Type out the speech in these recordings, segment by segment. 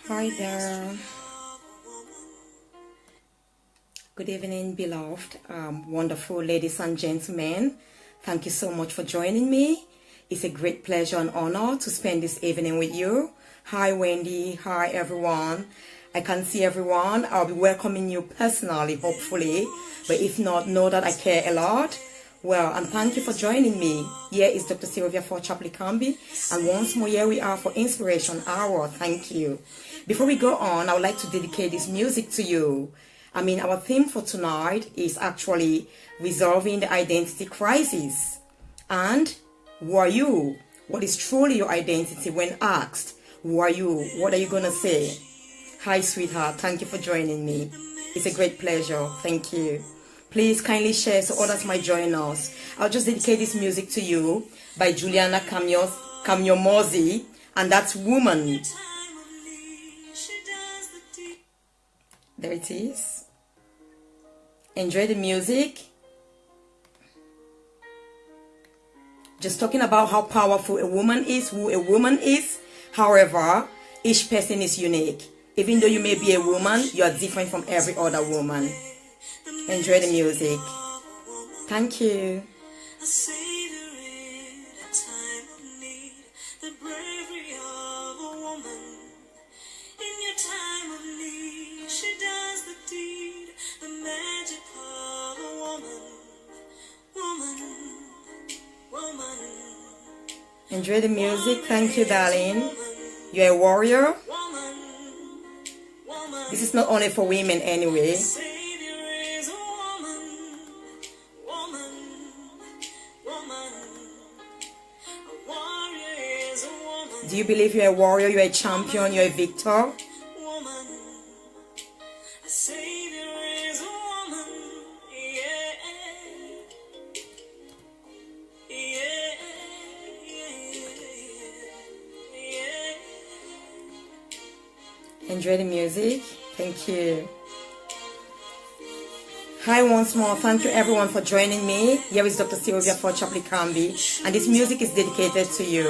Hi there. Good evening, beloved, wonderful ladies and gentlemen. Thank you so much for joining me. It's a great pleasure and honor to spend this evening with you. Hi, Wendy. Hi, everyone. I can see everyone. I'll be welcoming you personally, hopefully. But if not, know that I care a lot. Well, and thank you for joining me. Here is Dr. Sylvia for Chapley Camby. And once more, here we are for Inspiration Hour. Thank you. Before we go on, I would like to dedicate this music to you. Our theme for tonight is actually resolving the identity crisis. And who are you? What is truly your identity when asked? Who are you? What are you going to say? Hi, sweetheart. Thank you for joining me. It's a great pleasure. Thank you. Please kindly share so others might join us. I'll just dedicate this music to you by Juliana Kamyomozi, and that's Woman. There it is. Enjoy the music. Just talking about how powerful a woman is, who a woman is. However, each person is unique. Even though you may be a woman, you are different from every other woman. Enjoy the music. Thank you. Enjoy the music. Thank you, darling. You're a warrior. This is not only for women anyway. Do you believe you're a warrior, you're a champion, you're a victor? Enjoy the music. Thank you. Hi once more. Thank you everyone for joining me. Here is Dr. Sylvia for Chapley Camby, and this music is dedicated to you.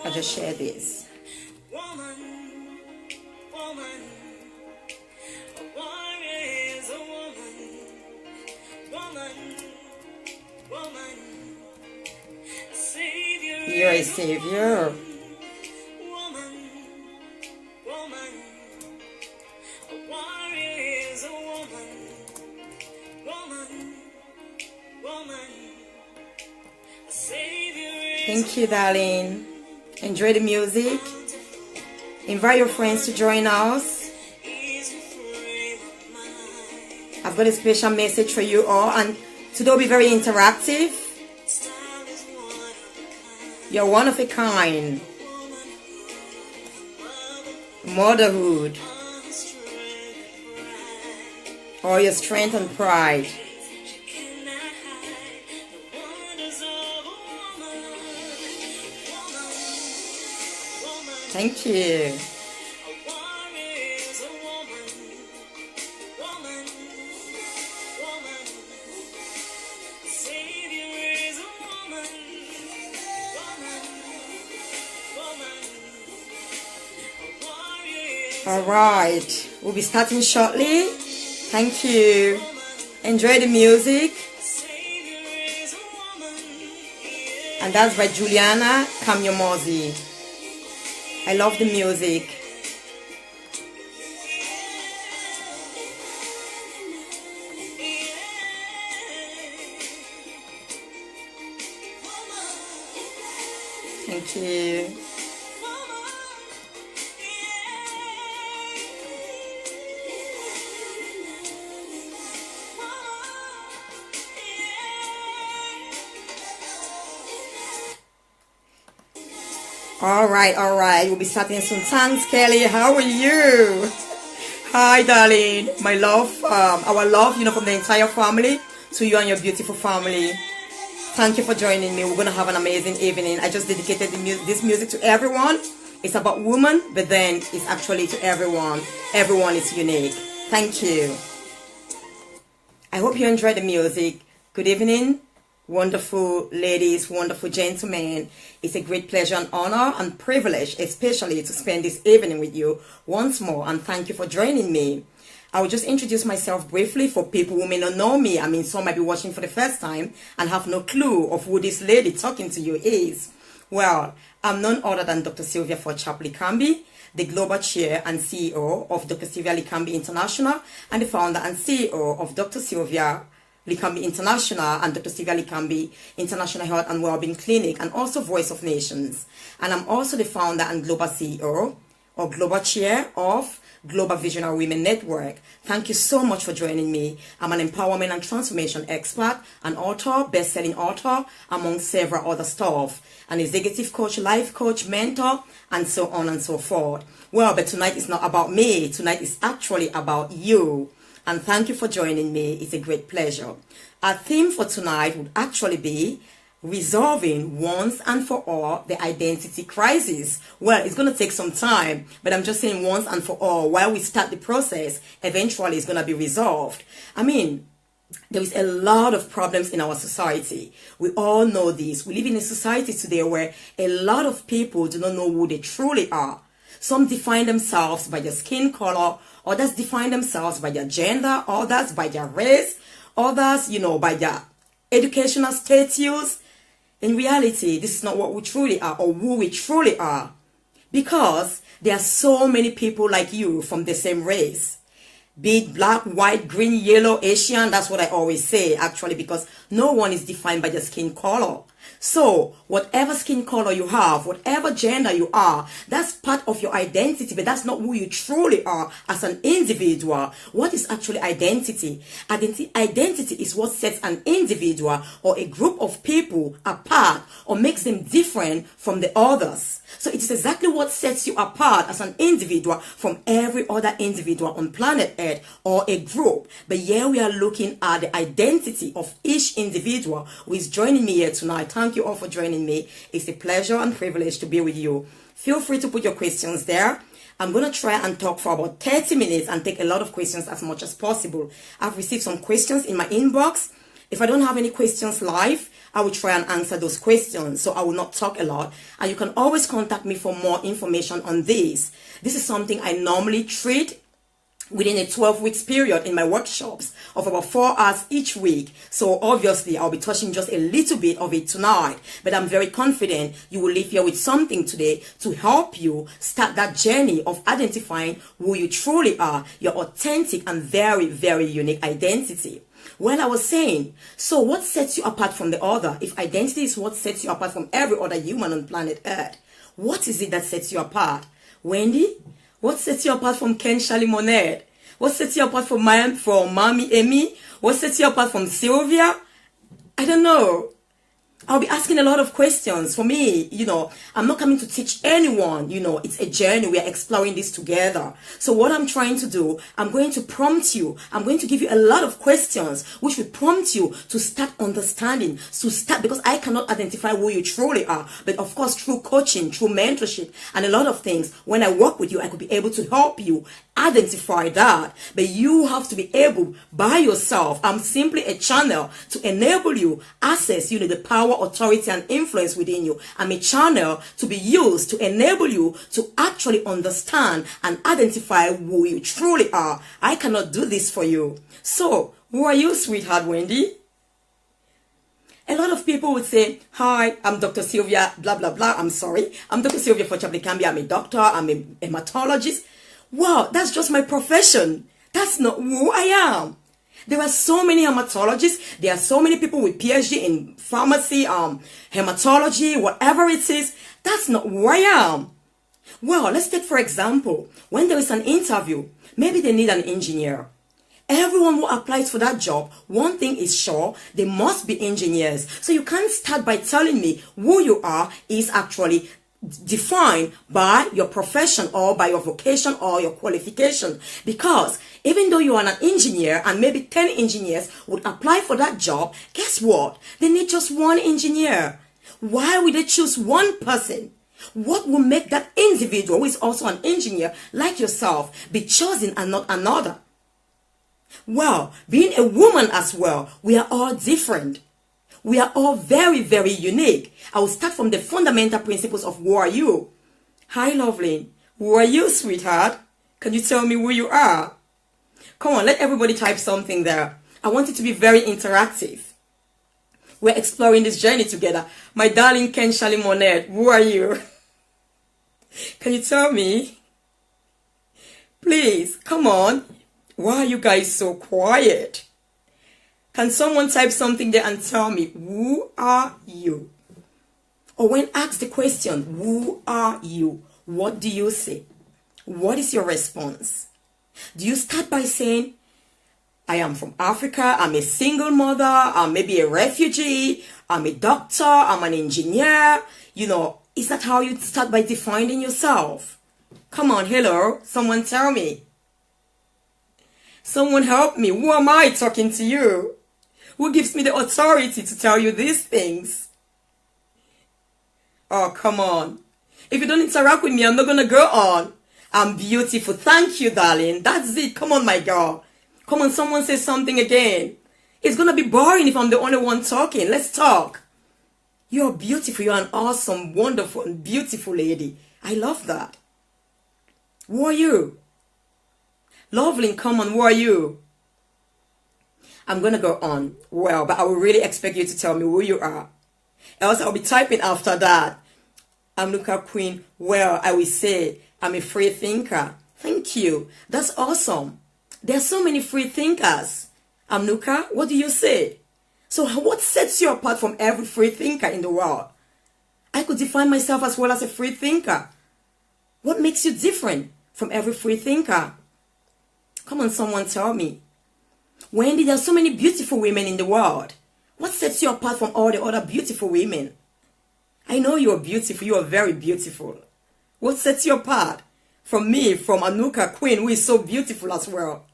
I just share this. You're a savior. Thank you, darling. Enjoy the music. Invite your friends to join us. I've got a special message for you all, and today will be very interactive. You're one of a kind. Motherhood. Or your strength and pride. Thank you. All right, we'll be starting shortly. Thank you. Enjoy the music. And that's by Juliana Kamyomozi. I love the music. Thank you. All right. We'll be starting soon. Thanks, Kelly. How are you? Hi, darling. My love, our love, from the entire family to you and your beautiful family. Thank you for joining me. We're going to have an amazing evening. I just dedicated this music to everyone. It's about women, but then it's actually to everyone. Everyone is unique. Thank you. I hope you enjoyed the music. Good evening, wonderful ladies, wonderful gentlemen. It's a great pleasure and honor and privilege, especially to spend this evening with you once more. And thank you for joining me. I will just introduce myself briefly for people who may not know me. I mean, some might be watching for the first time and have no clue of who this lady talking to you is. Well, I'm none other than Dr. Sylvia Likambi, the Global Chair and CEO of Dr. Sylvia Likambi International and the founder and CEO of Dr. Sylvia Likambi International and Dr. Sylvia Likambi International Health and Wellbeing Clinic, and also Voice of Nations. And I'm also the founder and global CEO or global chair of Global Visionary Women Network. Thank you so much for joining me. I'm an empowerment and transformation expert, an author, best-selling author, among several other stuff, an executive coach, life coach, mentor, and so on and so forth. Well, but tonight is not about me. Tonight is actually about you. And thank you for joining me. It's a great pleasure. Our theme for tonight would actually be resolving once and for all the identity crisis. Well, it's going to take some time, but I'm just saying once and for all. While we start the process, eventually it's going to be resolved. I mean, there is a lot of problems in our society. We all know this. We live in a society today where a lot of people do not know who they truly are. Some define themselves by their skin color, others define themselves by their gender, others by their race, others, by their educational status. In reality, this is not what we truly are or who we truly are. Because there are so many people like you from the same race. Be it black, white, green, yellow, Asian, that's what I always say actually, because no one is defined by their skin color. So, whatever skin color you have, whatever gender you are, that's part of your identity, but that's not who you truly are as an individual. What is actually identity? Identity is what sets an individual or a group of people apart or makes them different from the others. So it is exactly what sets you apart as an individual from every other individual on planet Earth or a group. But here we are looking at the identity of each individual who is joining me here tonight. Thank you all for joining me. It's a pleasure and privilege to be with you. Feel free to put your questions there. I'm going to try and talk for about 30 minutes and take a lot of questions as much as possible. I've received some questions in my inbox. If I don't have any questions live, I will try and answer those questions, so I will not talk a lot. And you can always contact me for more information on this. This is something I normally treat within a 12-week period in my workshops of about 4 hours each week. So obviously, I'll be touching just a little bit of it tonight. But I'm very confident you will leave here with something today to help you start that journey of identifying who you truly are, your authentic and very, very unique identity. Well, I was saying, so what sets you apart from the other? If identity is what sets you apart from every other human on planet Earth, what is it that sets you apart? Wendy? What sets you apart from Ken Shalimonette? What sets you apart from Mommy Amy? What sets you apart from Sylvia? I don't know. I'll be asking a lot of questions. For me, I'm not coming to teach anyone, it's a journey. We are exploring this together. So what I'm trying to do, I'm going to prompt you. I'm going to give you a lot of questions, which will prompt you to start understanding, because I cannot identify who you truly are. But of course, through coaching, through mentorship, and a lot of things, when I work with you, I could be able to help you identify that. But you have to be able by yourself. I'm simply a channel to enable you access, the power, authority, and influence within you. I'm a channel to be used to enable you to actually understand and identify who you truly are. I cannot do this for you. So, who are you, sweetheart Wendy? A lot of people would say, hi, I'm Dr. Sylvia, blah, blah, blah. I'm sorry. I'm Dr. Sylvia Likambi. I'm a doctor. I'm a hematologist. Wow, that's just my profession. That's not who I am. There are so many hematologists. There are so many people with PhD in pharmacy, hematology, whatever it is. That's not who I am. Well, let's take for example, when there is an interview, maybe they need an engineer. Everyone who applies for that job, one thing is sure, they must be engineers. So you can't start by telling me who you are is actually defined by your profession or by your vocation or your qualification. Because even though you are an engineer and maybe 10 engineers would apply for that job, guess what? They need just one engineer. Why would they choose one person? What will make that individual, who is also an engineer like yourself, be chosen and not another? Well, being a woman as well, we are all different. We are all very, very unique. I will start from the fundamental principles of who are you. Hi, lovely. Who are you, sweetheart? Can you tell me who you are? Come on, let everybody type something there. I want it to be very interactive. We're exploring this journey together. My darling Ken Monet, who are you? Can you tell me? Please, come on. Why are you guys so quiet? Can someone type something there and tell me, who are you? Or when asked the question, who are you? What do you say? What is your response? Do you start by saying, I am from Africa, I'm a single mother, I'm maybe a refugee, I'm a doctor, I'm an engineer? You know, is that how you start by defining yourself? Come on, hello, someone tell me. Someone help me. Who am I talking to you? Who gives me the authority to tell you these things? Oh, come on. If you don't interact with me, I'm not going to go on. I'm beautiful. Thank you, darling. That's it. Come on, my girl. Come on, someone say something again. It's going to be boring if I'm the only one talking. Let's talk. You're beautiful. You're an awesome, wonderful, and beautiful lady. I love that. Who are you? Lovely, come on, who are you? I'm going to go on. Well, but I will really expect you to tell me who you are. Else I'll be typing after that. I'm Luca Queen. Well, I will say I'm a free thinker. Thank you. That's awesome. There are so many free thinkers. I'm Luca. What do you say? So what sets you apart from every free thinker in the world? I could define myself as well as a free thinker. What makes you different from every free thinker? Come on, someone tell me. Wendy, there are so many beautiful women in the world. What sets you apart from all the other beautiful women? I know you are beautiful. You are very beautiful. What sets you apart from me, from Anuka Queen, who is so beautiful as well?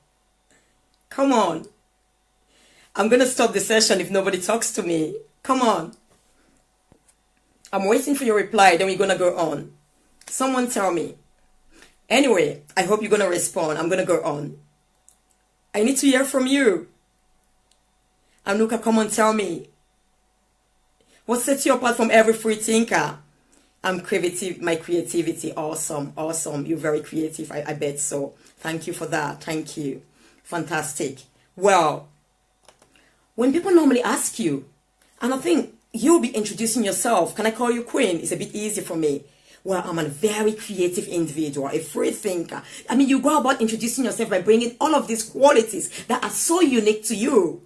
Come on. I'm going to stop the session if nobody talks to me. Come on. I'm waiting for your reply, then we're going to go on. Someone tell me. Anyway, I hope you're going to respond. I'm going to go on. I need to hear from you. Anuka, come on, tell me. What sets you apart from every free thinker? I'm creative. My creativity, awesome, awesome. You're very creative. I bet so. Thank you for that. Thank you. Fantastic. Well, when people normally ask you, and I think you'll be introducing yourself. Can I call you Queen? It's a bit easy for me. Well, I'm a very creative individual, a free thinker. I mean, you go about introducing yourself by bringing all of these qualities that are so unique to you.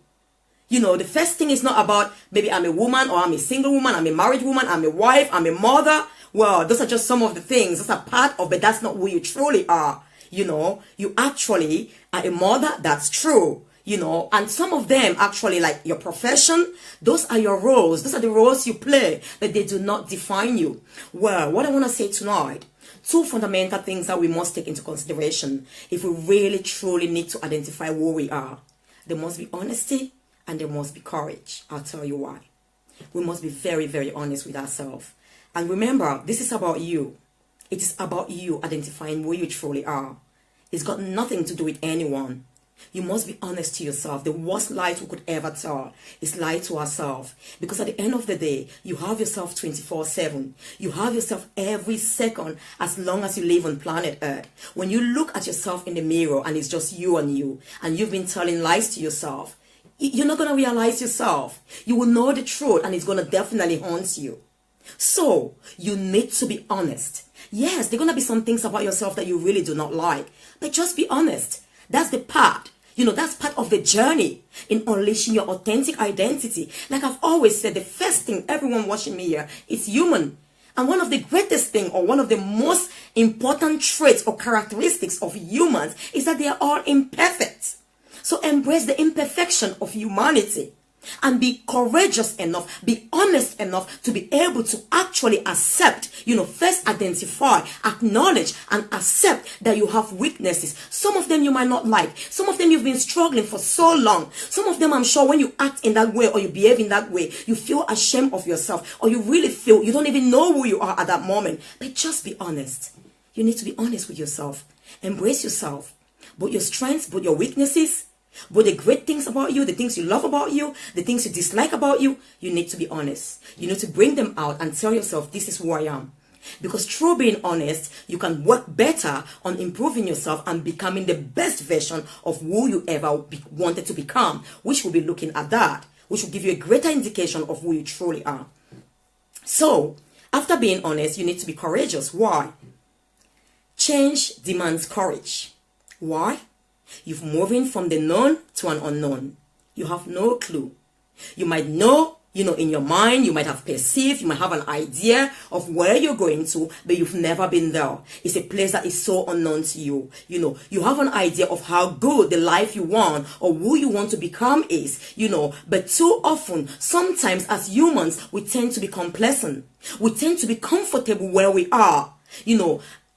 You know, the first thing is not about maybe I'm a woman or I'm a single woman, I'm a married woman, I'm a wife, I'm a mother. Well, those are just some of the things. Those are part of it. That's not who you truly are. You know, you actually are a mother. That's true. You know, and some of them actually, like your profession, those are your roles. Those are the roles you play, but they do not define you. Well, what I want to say tonight, two fundamental things that we must take into consideration if we really truly need to identify who we are. There must be honesty and there must be courage. I'll tell you why. We must be very, very honest with ourselves. And remember, this is about you. It is about you identifying who you truly are. It's got nothing to do with anyone. You must be honest to yourself. The worst lies we could ever tell is lie to ourselves. Because at the end of the day, you have yourself 24/7. You have yourself every second as long as you live on planet Earth. When you look at yourself in the mirror and it's just you and you've been telling lies to yourself, you're not going to realize yourself. You will know the truth and it's going to definitely haunt you. So, you need to be honest. Yes, there are going to be some things about yourself that you really do not like. But just be honest. That's the part. You know, that's part of the journey in unleashing your authentic identity. Like I've always said, the first thing, everyone watching me here, is human. And one of the greatest thing or one of the most important traits or characteristics of humans is that they are all imperfect. So embrace the imperfection of humanity. and be courageous enough, be honest enough to be able to actually accept, first identify, acknowledge, and accept that you have weaknesses. Some of them you might not like. Some of them you've been struggling for so long. Some of them, I'm sure, when you act in that way or you behave in that way, you feel ashamed of yourself, or you really feel you don't even know who you are at that moment. But just be honest. You need to be honest with yourself. Embrace yourself. Both your strengths, both your weaknesses, both the great things about you, the things you love about you, the things you dislike about you. You need to be honest. You need to bring them out and tell yourself, this is who I am. Because through being honest, you can work better on improving yourself and becoming the best version of who you ever wanted to become, which will be looking at that, which will give you a greater indication of who you truly are. So, after being honest, you need to be courageous. Why? Change demands courage. Why? You're moving from the known to an unknown. You have no clue. You might know, in your mind, you might have perceived, you might have an idea of where you're going to, but you've never been there. It's a place that is so unknown to you. You have an idea of how good the life you want or who you want to become is, but too often, sometimes as humans, we tend to be complacent. We tend to be comfortable where we are,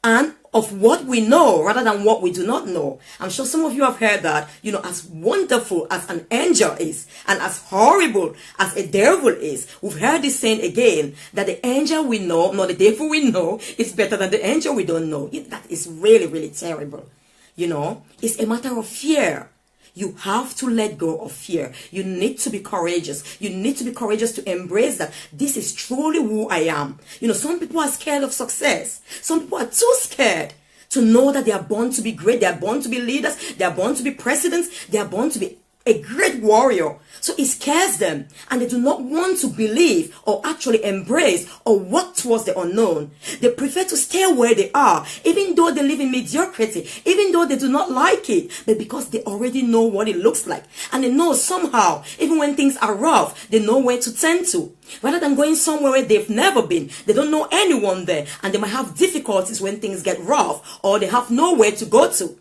and of what we know rather than what we do not know. I'm sure some of you have heard that, as wonderful as an angel is and as horrible as a devil is. We've heard this saying again, that the angel we know, not the devil we know, is better than the angel we don't know. That is really, really terrible. It's a matter of fear. You have to let go of fear. You need to be courageous. You need to be courageous to embrace that this is truly who I am. Some people are scared of success. Some people are too scared to know that they are born to be great. They are born to be leaders. They are born to be presidents. They are born to be a great warrior. So it scares them, and they do not want to believe or actually embrace or work towards the unknown. They prefer to stay where they are, even though they live in mediocrity, even though they do not like it, but because they already know what it looks like, and they know somehow, even when things are rough, they know where to turn to. Rather than going somewhere where they've never been, they don't know anyone there, and they might have difficulties when things get rough, or they have nowhere to go to.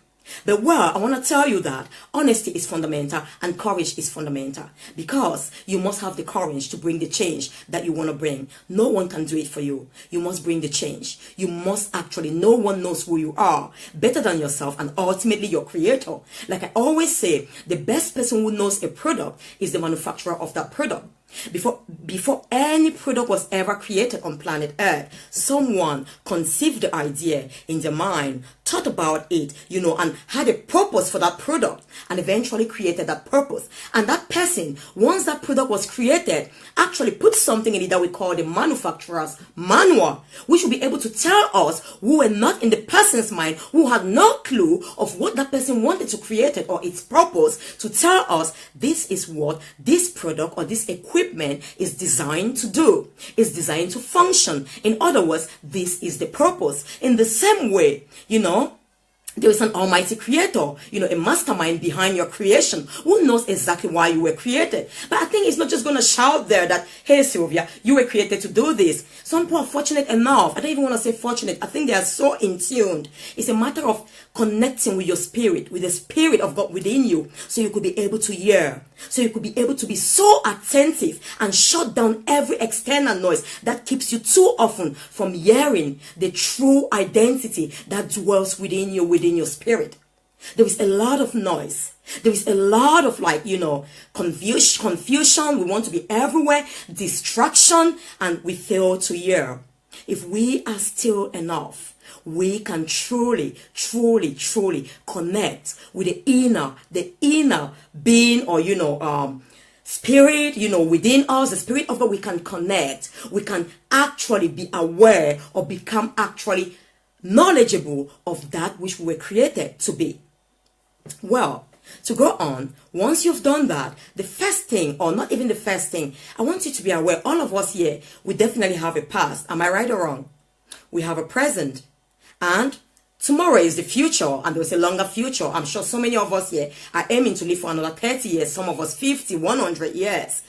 But I want to tell you that honesty is fundamental and courage is fundamental, because you must have the courage to bring the change that you want to bring. No one can do it for you. You must bring the change. You must actually, no one knows who you are better than yourself and ultimately your creator. Like I always say, the best person who knows a product is the manufacturer of that product. Before any product was ever created on planet Earth, someone conceived the idea in their mind, thought about it, and had a purpose for that product, and eventually created that purpose. And that person, once that product was created, actually put something in it that we call the manufacturer's manual, which will be able to tell us who were not in the person's mind, who had no clue of what that person wanted to create it or its purpose, to tell us this is what this product or this equipment is designed to do, is designed to function. In other words, this is the purpose. In the same way, there is an almighty creator, a mastermind behind your creation who knows exactly why you were created. But I think it's not just going to shout there that, hey, Sylvia, you were created to do this. Some people are fortunate enough. I don't even want to say fortunate. I think they are so in tuned. It's a matter of connecting with your spirit, with the spirit of God within you, so you could be able to hear, so you could be able to be so attentive and shut down every external noise that keeps you too often from hearing the true identity that dwells within you, within your spirit. There is a lot of noise. There is a lot of confusion. We want to be everywhere, distraction, and we fail to hear. If we are still enough, we can truly connect with the inner being, or spirit, within us, the spirit of God. We can connect. We can actually be aware or become actually knowledgeable of that which we were created to be. Well, to go on, once you've done that, the first thing, or not even the first thing, I want you to be aware, all of us here, we definitely have a past. Am I right or wrong? We have a present. And tomorrow is the future, and there's a longer future. I'm sure so many of us here are aiming to live for another 30 years, some of us 50, 100 years,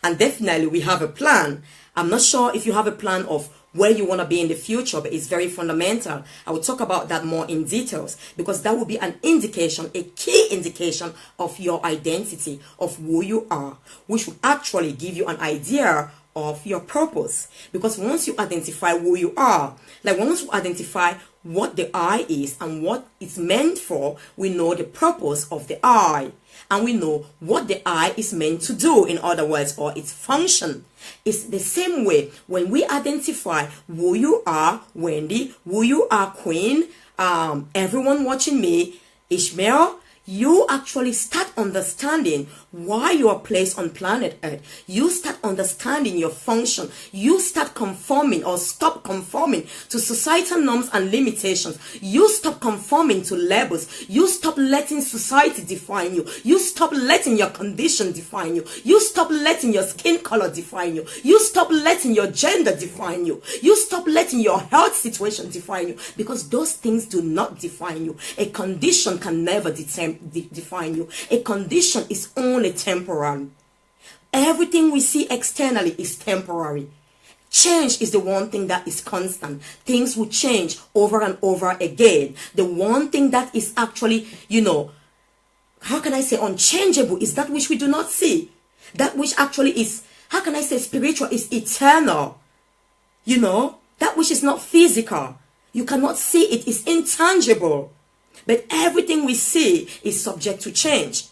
and definitely we have a plan. I'm not sure if you have a plan of where you want to be in the future, but it's very fundamental. I will talk about that more in details, because that will be an indication, a key indication of your identity, of who you are, which will actually give you an idea of your purpose. Because once you identify who you are, like once you identify what the I is and what it's meant for, we know the purpose of the I, and we know what the I is meant to do, in other words, or its function. It's the same way when we identify who you are, Wendy, who you are, Queen, everyone watching me, Ishmael, you actually start understanding why you are placed on planet Earth. You start understanding your function. You start conforming or stop conforming to societal norms and limitations. You stop conforming to labels. You stop letting society define you. You stop letting your condition define you. You stop letting your skin color define you. You stop letting your gender define you. You stop letting your health situation define you, because those things do not define you. A condition can never define you. A condition is only temporary. Everything we see externally is temporary. Change is the one thing that is constant. Things will change over and over again. The one thing that is actually, how can I say unchangeable is that which we do not see. That which actually is, how can I say spiritual, is eternal. That which is not physical. You cannot see it, is intangible. But everything we see is subject to change.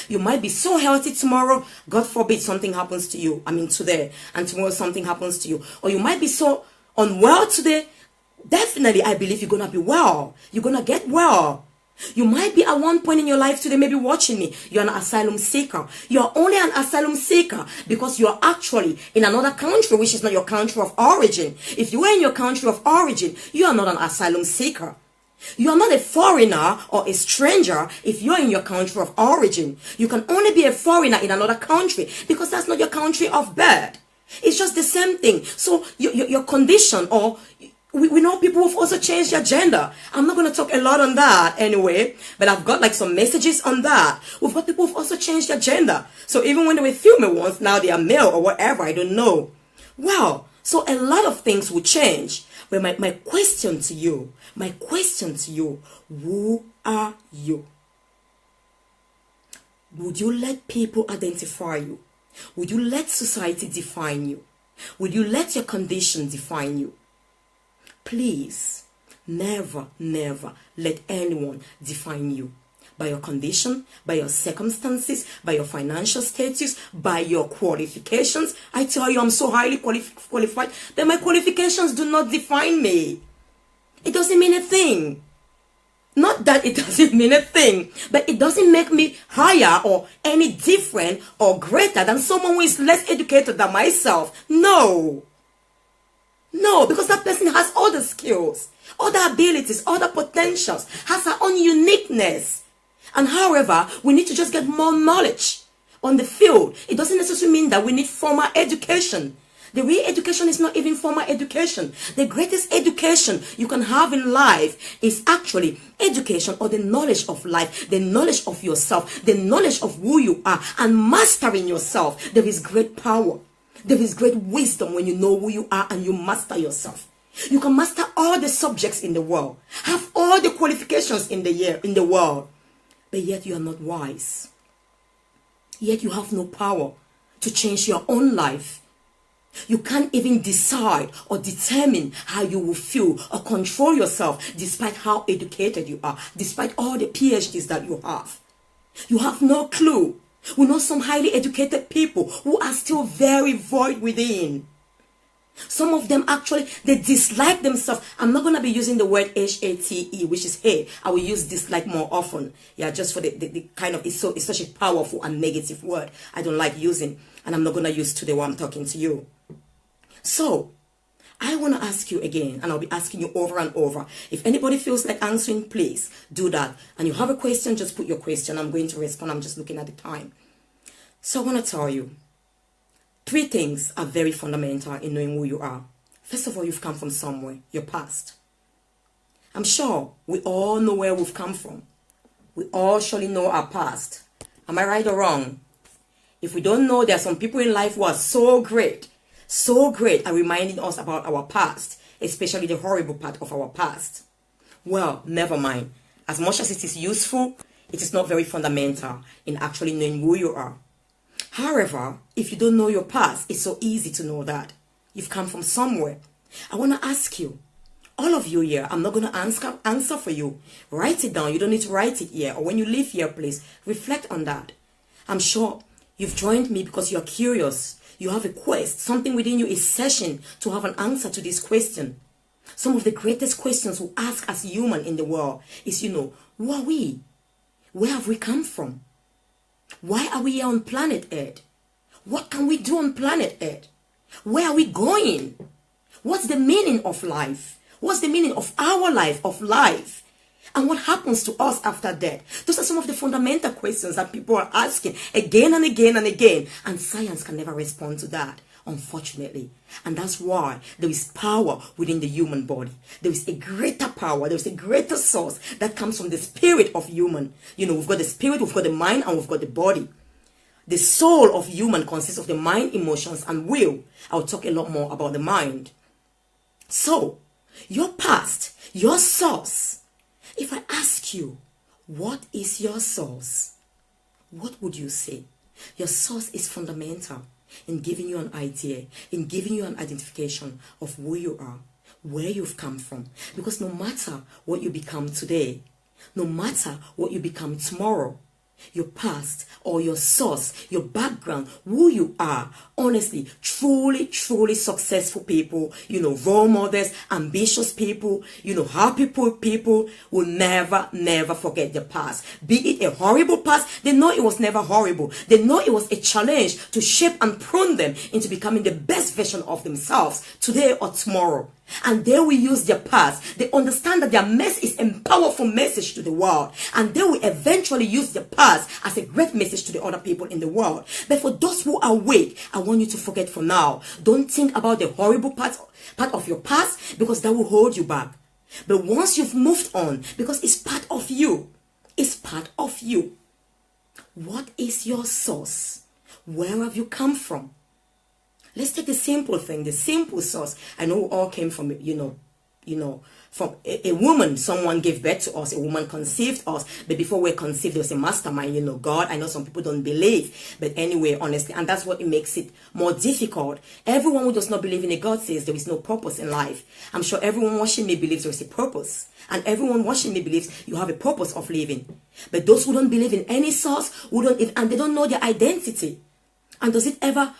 You might be so healthy tomorrow, God forbid something happens to you, today, and tomorrow something happens to you. Or you might be so unwell today, definitely I believe you're going to be well. You're going to get well. You might be at one point in your life today, maybe watching me, you're an asylum seeker. You're only an asylum seeker because you're actually in another country, which is not your country of origin. If you were in your country of origin, you are not an asylum seeker. You are not a foreigner or a stranger if you're in your country of origin. You can only be a foreigner in another country because that's not your country of birth. It's just the same thing. So your condition, or we know people who've also changed their gender. I'm not going to talk a lot on that anyway, but I've got like some messages on that. We've got people who've also changed their gender. So even when they were female once, now they are male or whatever, I don't know. Wow. So a lot of things will change. But my question to you, who are you? Would you let people identify you? Would you let society define you? Would you let your condition define you? Please, never, never let anyone define you. By your condition, by your circumstances, by your financial status, by your qualifications. I tell you, I'm so highly qualified that my qualifications do not define me. It doesn't mean a thing. Not that it doesn't mean a thing, but it doesn't make me higher or any different or greater than someone who is less educated than myself. No. No, because that person has all the skills, all the abilities, all the potentials, has her own uniqueness. And however, we need to just get more knowledge on the field. It doesn't necessarily mean that we need formal education. The real education is not even formal education. The greatest education you can have in life is actually education, or the knowledge of life, the knowledge of yourself, the knowledge of who you are, and mastering yourself. There is great power. There is great wisdom when you know who you are and you master yourself. You can master all the subjects in the world, have all the qualifications in the world, but yet you are not wise. Yet you have no power to change your own life. You can't even decide or determine how you will feel or control yourself despite how educated you are, despite all the PhDs that you have. You have no clue. We know some highly educated people who are still very void within. Some of them actually, they dislike themselves. I'm not going to be using the word hate, which is hate. I will use dislike more often. Yeah, just for the kind of, it's such a powerful and negative word I don't like using. And I'm not going to use today while I'm talking to you. So, I want to ask you again, and I'll be asking you over and over. If anybody feels like answering, please do that. And you have a question, just put your question. I'm going to respond. I'm just looking at the time. So I want to tell you, 3 things are very fundamental in knowing who you are. First of all, you've come from somewhere, your past. I'm sure we all know where we've come from. We all surely know our past. Am I right or wrong? If we don't know, there are some people in life who are so great. So great at reminding us about our past, especially the horrible part of our past. Well, never mind. As much as it is useful, it is not very fundamental in actually knowing who you are. However, if you don't know your past, it's so easy to know that. You've come from somewhere. I want to ask you, all of you here, I'm not going to answer for you. Write it down. You don't need to write it here. Or when you leave here, please reflect on that. I'm sure you've joined me because you're curious. You have a quest. Something within you is searching to have an answer to this question. Some of the greatest questions we ask as human in the world is, who are we? Where have we come from? Why are we here on planet Earth? What can we do on planet Earth? Where are we going? What's the meaning of life? What's the meaning of our life, of life? And what happens to us after death? Those are some of the fundamental questions that people are asking again and again and again. And science can never respond to that, unfortunately. And that's why there is power within the human body. There is a greater power. There is a greater source that comes from the spirit of human. We've got the spirit, we've got the mind, and we've got the body. The soul of human consists of the mind, emotions, and will. I'll talk a lot more about the mind. So, your past, your source. If I ask you, what is your source? What would you say? Your source is fundamental in giving you an idea, in giving you an identification of who you are, where you've come from. Because no matter what you become today, no matter what you become tomorrow, your past or your source, your background, who you are, honestly, truly successful people, role models, ambitious people, happy people will never forget the past. Be it a horrible past, they know it was never horrible. They know it was a challenge to shape and prune them into becoming the best version of themselves today or tomorrow. And they will use their past. They understand that their mess is a powerful message to the world. And they will eventually use their past as a great message to the other people in the world. But for those who are weak, I want you to forget for now. Don't think about the horrible part of your past, because that will hold you back. But once you've moved on, because it's part of you. It's part of you. What is your source? Where have you come from? Let's take the simple thing, the simple source. I know we all came from, from a woman. Someone gave birth to us. A woman conceived us. But before we conceived, there was a mastermind, God. I know some people don't believe. But anyway, honestly, and that's what it makes it more difficult. Everyone who does not believe in a God says there is no purpose in life. I'm sure everyone watching me believes there is a purpose. And everyone watching me believes you have a purpose of living. But those who don't believe in any source, and they don't know their identity. And does it ever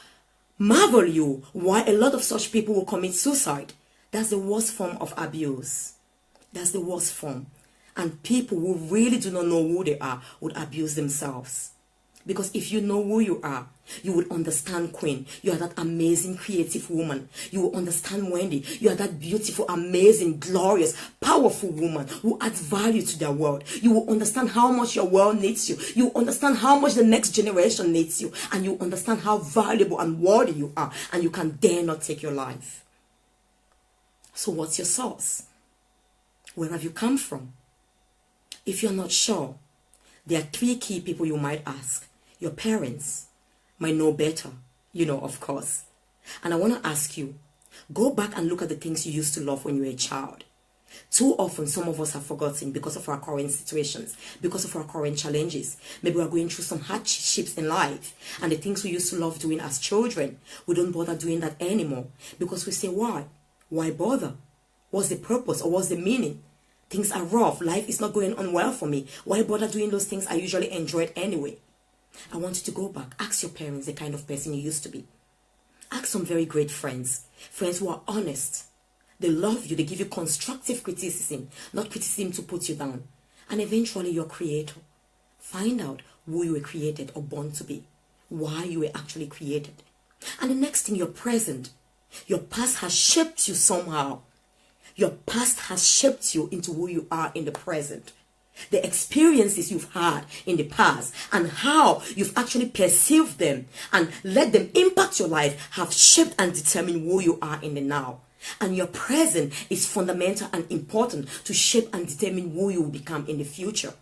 marvel you why a lot of such people will commit suicide? That's the worst form of abuse. That's the worst form. And people who really do not know who they are would abuse themselves. Because if you know who you are, you would understand Queen. You are that amazing, creative woman. You will understand Wendy. You are that beautiful, amazing, glorious, powerful woman who adds value to their world. You will understand how much your world needs you. You will understand how much the next generation needs you. And you will understand how valuable and worthy you are. And you can dare not take your life. So what's your source? Where have you come from? If you're not sure, there are 3 key people you might ask. Your parents might know better, of course. And I want to ask you, go back and look at the things you used to love when you were a child. Too often, some of us have forgotten because of our current situations, because of our current challenges. Maybe we're going through some hardships in life. And the things we used to love doing as children, we don't bother doing that anymore. Because we say, why? Why bother? What's the purpose or what's the meaning? Things are rough. Life is not going on well for me. Why bother doing those things I usually enjoyed anyway? I want you to go back. Ask your parents the kind of person you used to be. Ask some very great friends. Friends who are honest. They love you. They give you constructive criticism. Not criticism to put you down. And eventually your creator. Find out who you were created or born to be. Why you were actually created. And the next thing, your present. Your past has shaped you somehow. Your past has shaped you into who you are in the present. The experiences you've had in the past and how you've actually perceived them and let them impact your life have shaped and determined who you are in the now. And your present is fundamental and important to shape and determine who you will become in the future.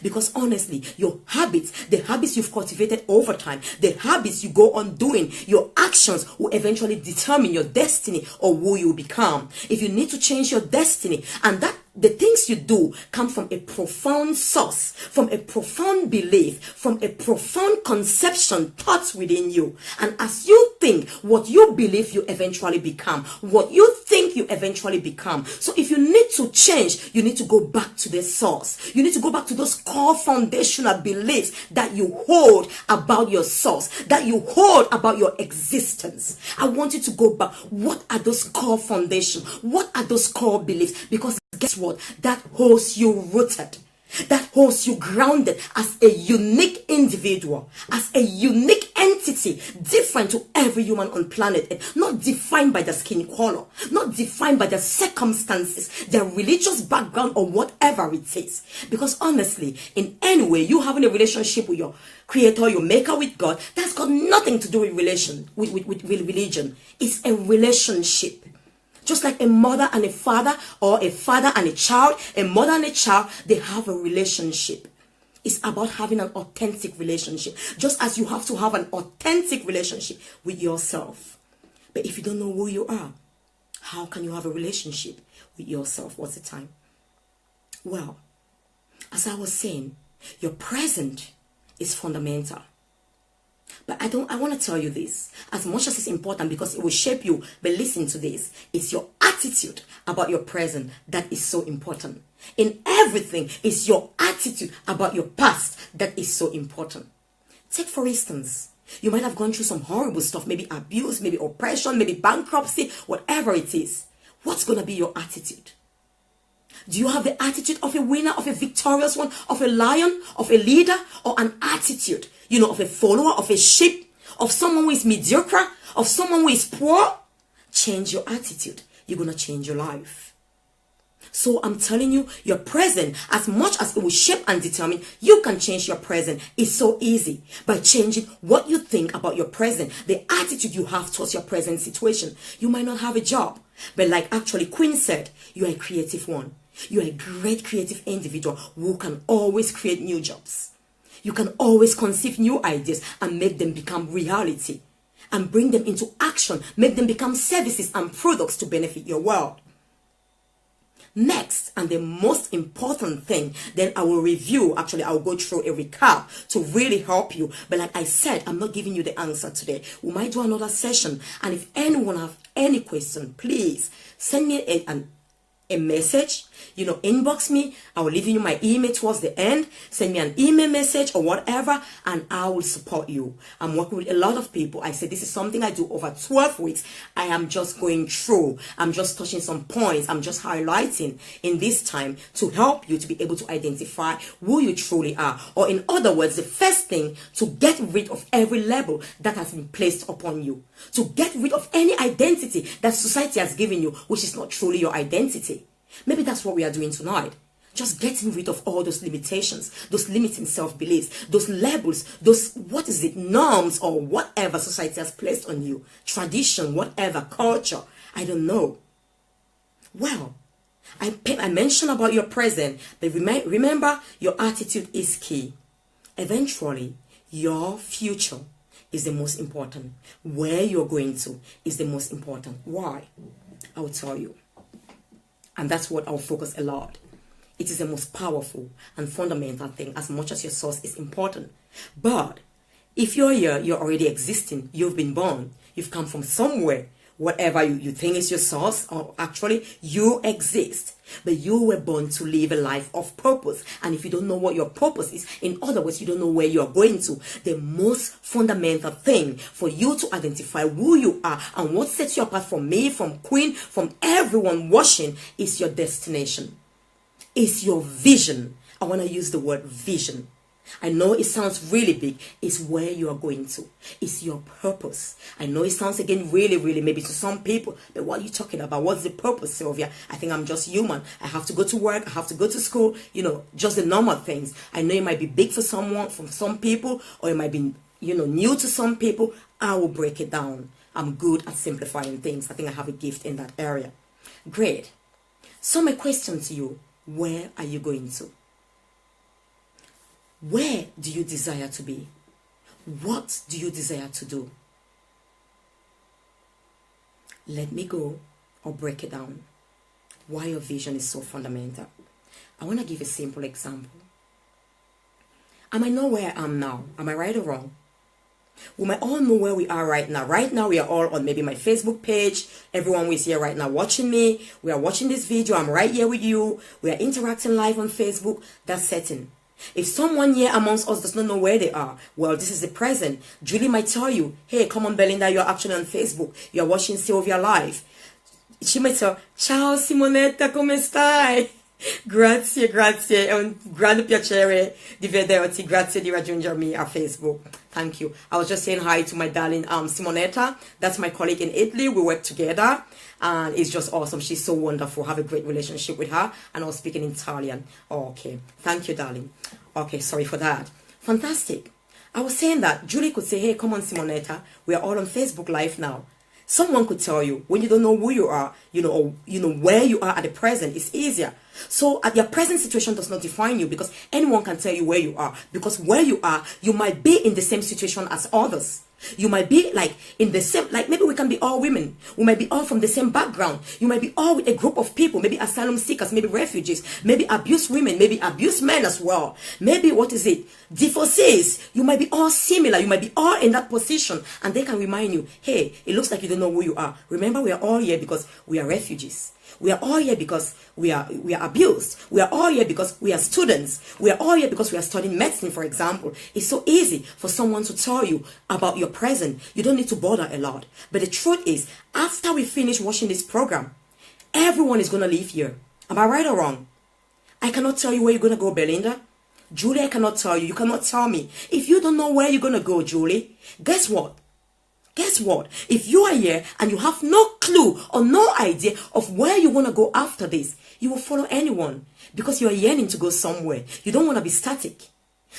Because honestly, your habits, the habits you've cultivated over time, the habits you go on doing, your actions will eventually determine your destiny or who you become. If you need to change your destiny, and that the things you do come from a profound source, from a profound belief, from a profound conception, thoughts within you. And as you think, what you believe you eventually become, what you think you eventually become. So if you need to change, you need to go back to the source. You need to go back to those core foundational beliefs that you hold about your source, that you hold about your existence. I want you to go back. What are those core foundations? What are those core beliefs? Because guess what? That holds you rooted. That holds you grounded as a unique individual, as a unique entity, different to every human on planet Earth, not defined by their skin color, not defined by their circumstances, their religious background, or whatever it is. Because honestly, in any way, you having a relationship with your creator, your maker, with God, that's got nothing to do with with religion. It's a relationship. Just like a mother and a father, or a father and a child, a mother and a child, they have a relationship. It's about having an authentic relationship. Just as you have to have an authentic relationship with yourself. But if you don't know who you are, how can you have a relationship with yourself? What's the time? Well, as I was saying, your present is fundamental. But I want to tell you this, as much as it's important because it will shape you, but listen to this. It's your attitude about your present that is so important. In everything, it's your attitude about your past that is so important. Take for instance, you might have gone through some horrible stuff, maybe abuse, maybe oppression, maybe bankruptcy, whatever it is. What's going to be your attitude? Do you have the attitude of a winner, of a victorious one, of a lion, of a leader, or an attitude, of a follower, of a sheep, of someone who is mediocre, of someone who is poor? Change your attitude. You're going to change your life. So I'm telling you, your present, as much as it will shape and determine, you can change your present. It's so easy by changing what you think about your present, the attitude you have towards your present situation. You might not have a job, but like actually Queen said, you are a creative one. You're a great creative individual who can always create new jobs. You can always conceive new ideas and make them become reality and bring them into action, make them become services and products to benefit your world. Next, and the most important thing, then I will review, actually I'll go through a recap to really help you. But like I said, I'm not giving you the answer today. We might do another session. And if anyone have any question, please send me a message, inbox me. I will leave you my email towards the end. Send me an email message or whatever, and I will support you. I'm working with a lot of people. I said this is something I do over 12 weeks. I am just going through. I'm just touching some points. I'm just highlighting in this time to help you to be able to identify who you truly are. Or in other words, the first thing, to get rid of every label that has been placed upon you. To get rid of any identity that society has given you, which is not truly your identity. Maybe that's what we are doing tonight. Just getting rid of all those limitations, those limiting self-beliefs, those labels, those, norms or whatever society has placed on you. Tradition, whatever, culture, I don't know. Well, I mentioned about your present, but remember, your attitude is key. Eventually, your future is the most important. Where you're going to is the most important. Why? I will tell you. And that's what I'll focus a lot. It is the most powerful and fundamental thing, as much as your source is important. But if you're here, you're already existing, you've been born, you've come from somewhere, whatever you think is your source, or actually you exist. But you were born to live a life of purpose. And if you don't know what your purpose is, in other words, you don't know where you're going to, the most fundamental thing for you to identify who you are and what sets you apart from me, from Queen, from everyone watching, is your destination. It's your vision. I want to use the word vision. I know it sounds really big. It's where you are going to. It's your purpose. I know it sounds again really, really maybe to some people, but what are you talking about? What's the purpose, Sylvia? I think I'm just human. I have to go to work. I have to go to school. Just the normal things. I know it might be big for someone, for some people, or it might be, new to some people. I will break it down. I'm good at simplifying things. I think I have a gift in that area. Great. So my question to you, where are you going to? Where do you desire to be? What do you desire to do? Let me go or break it down. Why your vision is so fundamental. I want to give a simple example. I might know where I am now. Am I right or wrong? We might all know where we are right now. Right now, we are all on maybe my Facebook page. Everyone who is here right now watching me. We are watching this video. I'm right here with you. We are interacting live on Facebook. That's certain. If someone here amongst us does not know where they are, well, this is the present. Julie might tell you, hey, come on, Belinda, you're actually on Facebook. You're watching Sylvia live. She might tell, ciao Simonetta, come stai? Grazie, grazie, è un grande piacere di vederti, grazie di raggiungermi a Facebook. Thank you. I was just saying hi to my darling Simonetta. That's my colleague in Italy. We work together and it's just awesome. She's so wonderful. Have a great relationship with her. And I was speaking Italian. Oh, okay. Thank you, darling. Okay, sorry for that. Fantastic. I was saying that Julie could say, hey, come on, Simonetta. We are all on Facebook Live now. Someone could tell you when you don't know who you are, or where you are at the present, it's easier. So at your present situation does not define you because anyone can tell you where you are. Because where you are, you might be in the same situation as others. You might be like in the same, like maybe we can be all women. We might be all from the same background. You might be all with a group of people, maybe asylum seekers, maybe refugees, maybe abused women, maybe abused men as well. Maybe, divorcees. You might be all similar. You might be all in that position. And they can remind you, hey, it looks like you don't know who you are. Remember, we are all here because we are refugees. We are all here because we are abused. We are all here because we are students. We are all here because we are studying medicine, for example. It's so easy for someone to tell you about your present. You don't need to bother a lot. But the truth is, after we finish watching this program, everyone is going to leave here. Am I right or wrong? I cannot tell you where you're going to go, Belinda. Julie, I cannot tell you. You cannot tell me. If you don't know where you're going to go, Julie, guess what? Guess what? If you are here and you have no clue or no idea of where you want to go after this, you will follow anyone because you are yearning to go somewhere. You don't want to be static.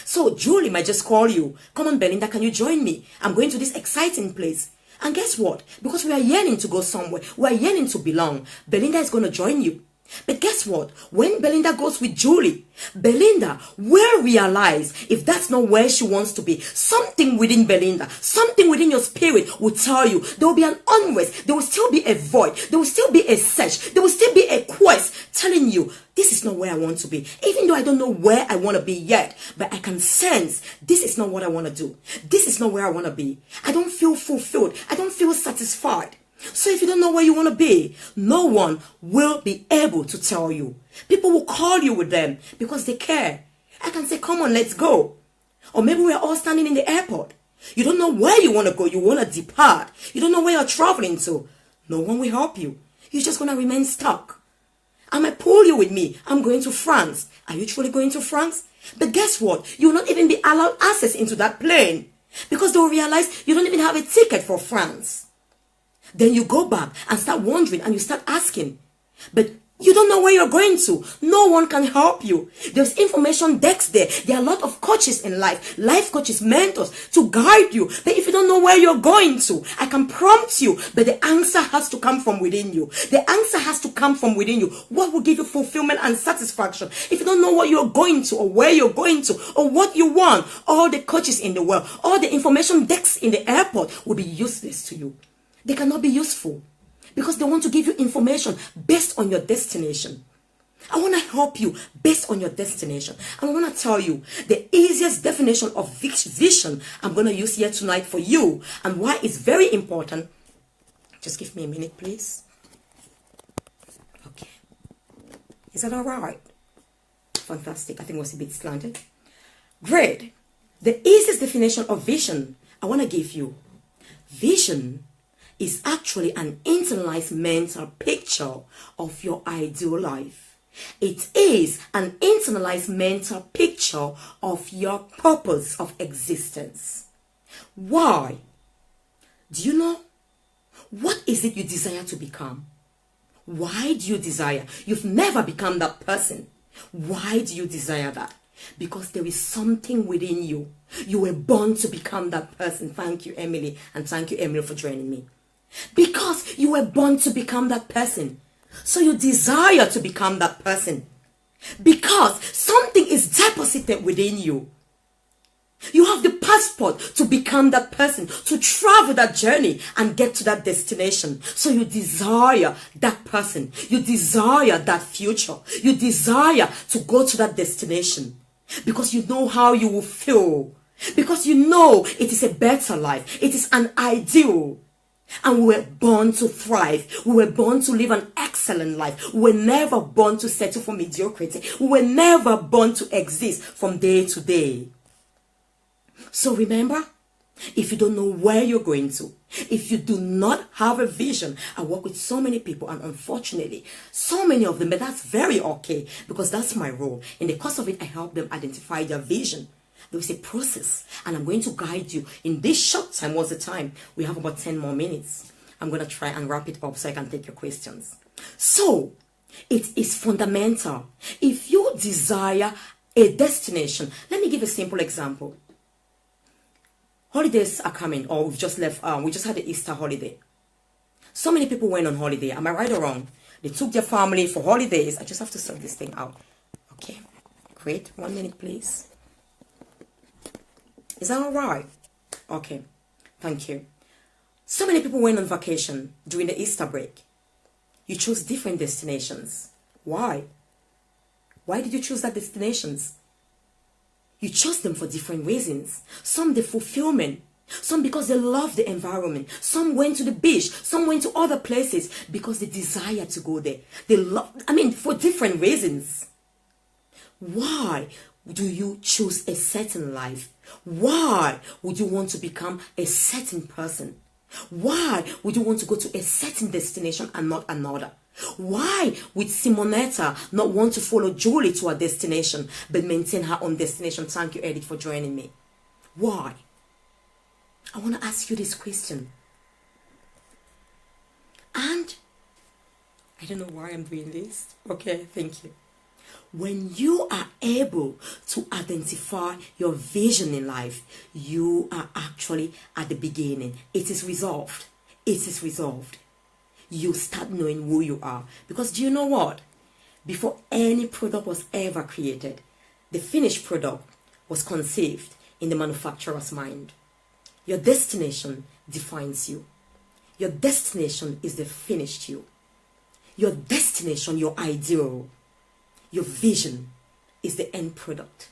So Julie might just call you. Come on, Belinda, can you join me? I'm going to this exciting place. And guess what? Because we are yearning to go somewhere. We are yearning to belong. Belinda is going to join you. But guess what? When Belinda goes with Julie, Belinda will realize if that's not where she wants to be. Something within Belinda, something within your spirit will tell you there will be an unrest. There will still be a void. There will still be a search. There will still be a quest telling you this is not where I want to be. Even though I don't know where I want to be yet, but I can sense this is not what I want to do. This is not where I want to be. I don't feel fulfilled. I don't feel satisfied. So if you don't know where you want to be, no one will be able to tell you. People will call you with them because they care. I can say, come on, let's go. Or maybe we're all standing in the airport. You don't know where you want to go. You want to depart. You don't know where you're traveling to. No one will help you. You're just going to remain stuck. I might pull you with me. I'm going to France. Are you truly going to France? But guess what? You will not even be allowed access into that plane because they will realize you don't even have a ticket for France. Then you go back and start wondering and you start asking. But you don't know where you're going to. No one can help you. There's information decks there. There are a lot of coaches in life coaches, mentors to guide you. But if you don't know where you're going to, I can prompt you. But the answer has to come from within you. The answer has to come from within you. What will give you fulfillment and satisfaction? If you don't know what you're going to or where you're going to or what you want, all the coaches in the world, all the information decks in the airport will be useless to you. They cannot be useful because they want to give you information based on your destination. I want to help you based on your destination. I want to tell you the easiest definition of vision I'm going to use here tonight for you and why it's very important. Just give me a minute, please. Okay. Is that all right? Fantastic. I think it was a bit slanted. Great. The easiest definition of vision I want to give you. Vision is actually an internalized mental picture of your ideal life. It is an internalized mental picture of your purpose of existence. Why? Do you know? What is it you desire to become? Why do you desire? You've never become that person. Why do you desire that? Because there is something within you. You were born to become that person. Thank you, Emily. And thank you, Emily, for joining me. Because you were born to become that person. So you desire to become that person. Because something is deposited within you. You have the passport to become that person, to travel that journey and get to that destination. So you desire that person. You desire that future. You desire to go to that destination because you know how you will feel. Because you know it is a better life. It is an ideal. And we were born to thrive. We were born to live an excellent life. We were never born to settle for mediocrity. We were never born to exist from day to day. So remember, if you don't know where you're going to, if you do not have a vision, I work with so many people, and unfortunately, so many of them, but that's very okay because that's my role. In the course of it, I help them identify their vision. There is a process, and I'm going to guide you in this short time. What's the time? We have about 10 more minutes. I'm going to try and wrap it up so I can take your questions. So, it is fundamental. If you desire a destination, let me give a simple example. Holidays are coming, or we've just left, we just had the Easter holiday. So many people went on holiday. Am I right or wrong? They took their family for holidays. I just have to sort this thing out. Okay, great. 1 minute, please. Is that all right? Okay, thank you. So many people went on vacation during the Easter break. You chose different destinations. Why? Why did you choose that destinations? You chose them for different reasons. Some the fulfillment. Some because they love the environment. Some went to the beach. Some went to other places because they desire to go there. They love, for different reasons. Why do you choose a certain life? Why would you want to become a certain person? Why would you want to go to a certain destination and not another? Why would Simonetta not want to follow Julie to her destination but maintain her own destination? Thank you, Edith, for joining me. Why? I want to ask you this question. And I don't know why I'm doing this. Okay, thank you. When you are able to identify your vision in life, you are actually at the beginning. It is resolved. It is resolved. You start knowing who you are. Because do you know what? Before any product was ever created, the finished product was conceived in the manufacturer's mind. Your destination defines you. Your destination is the finished you. Your destination, your ideal, your vision is the end product.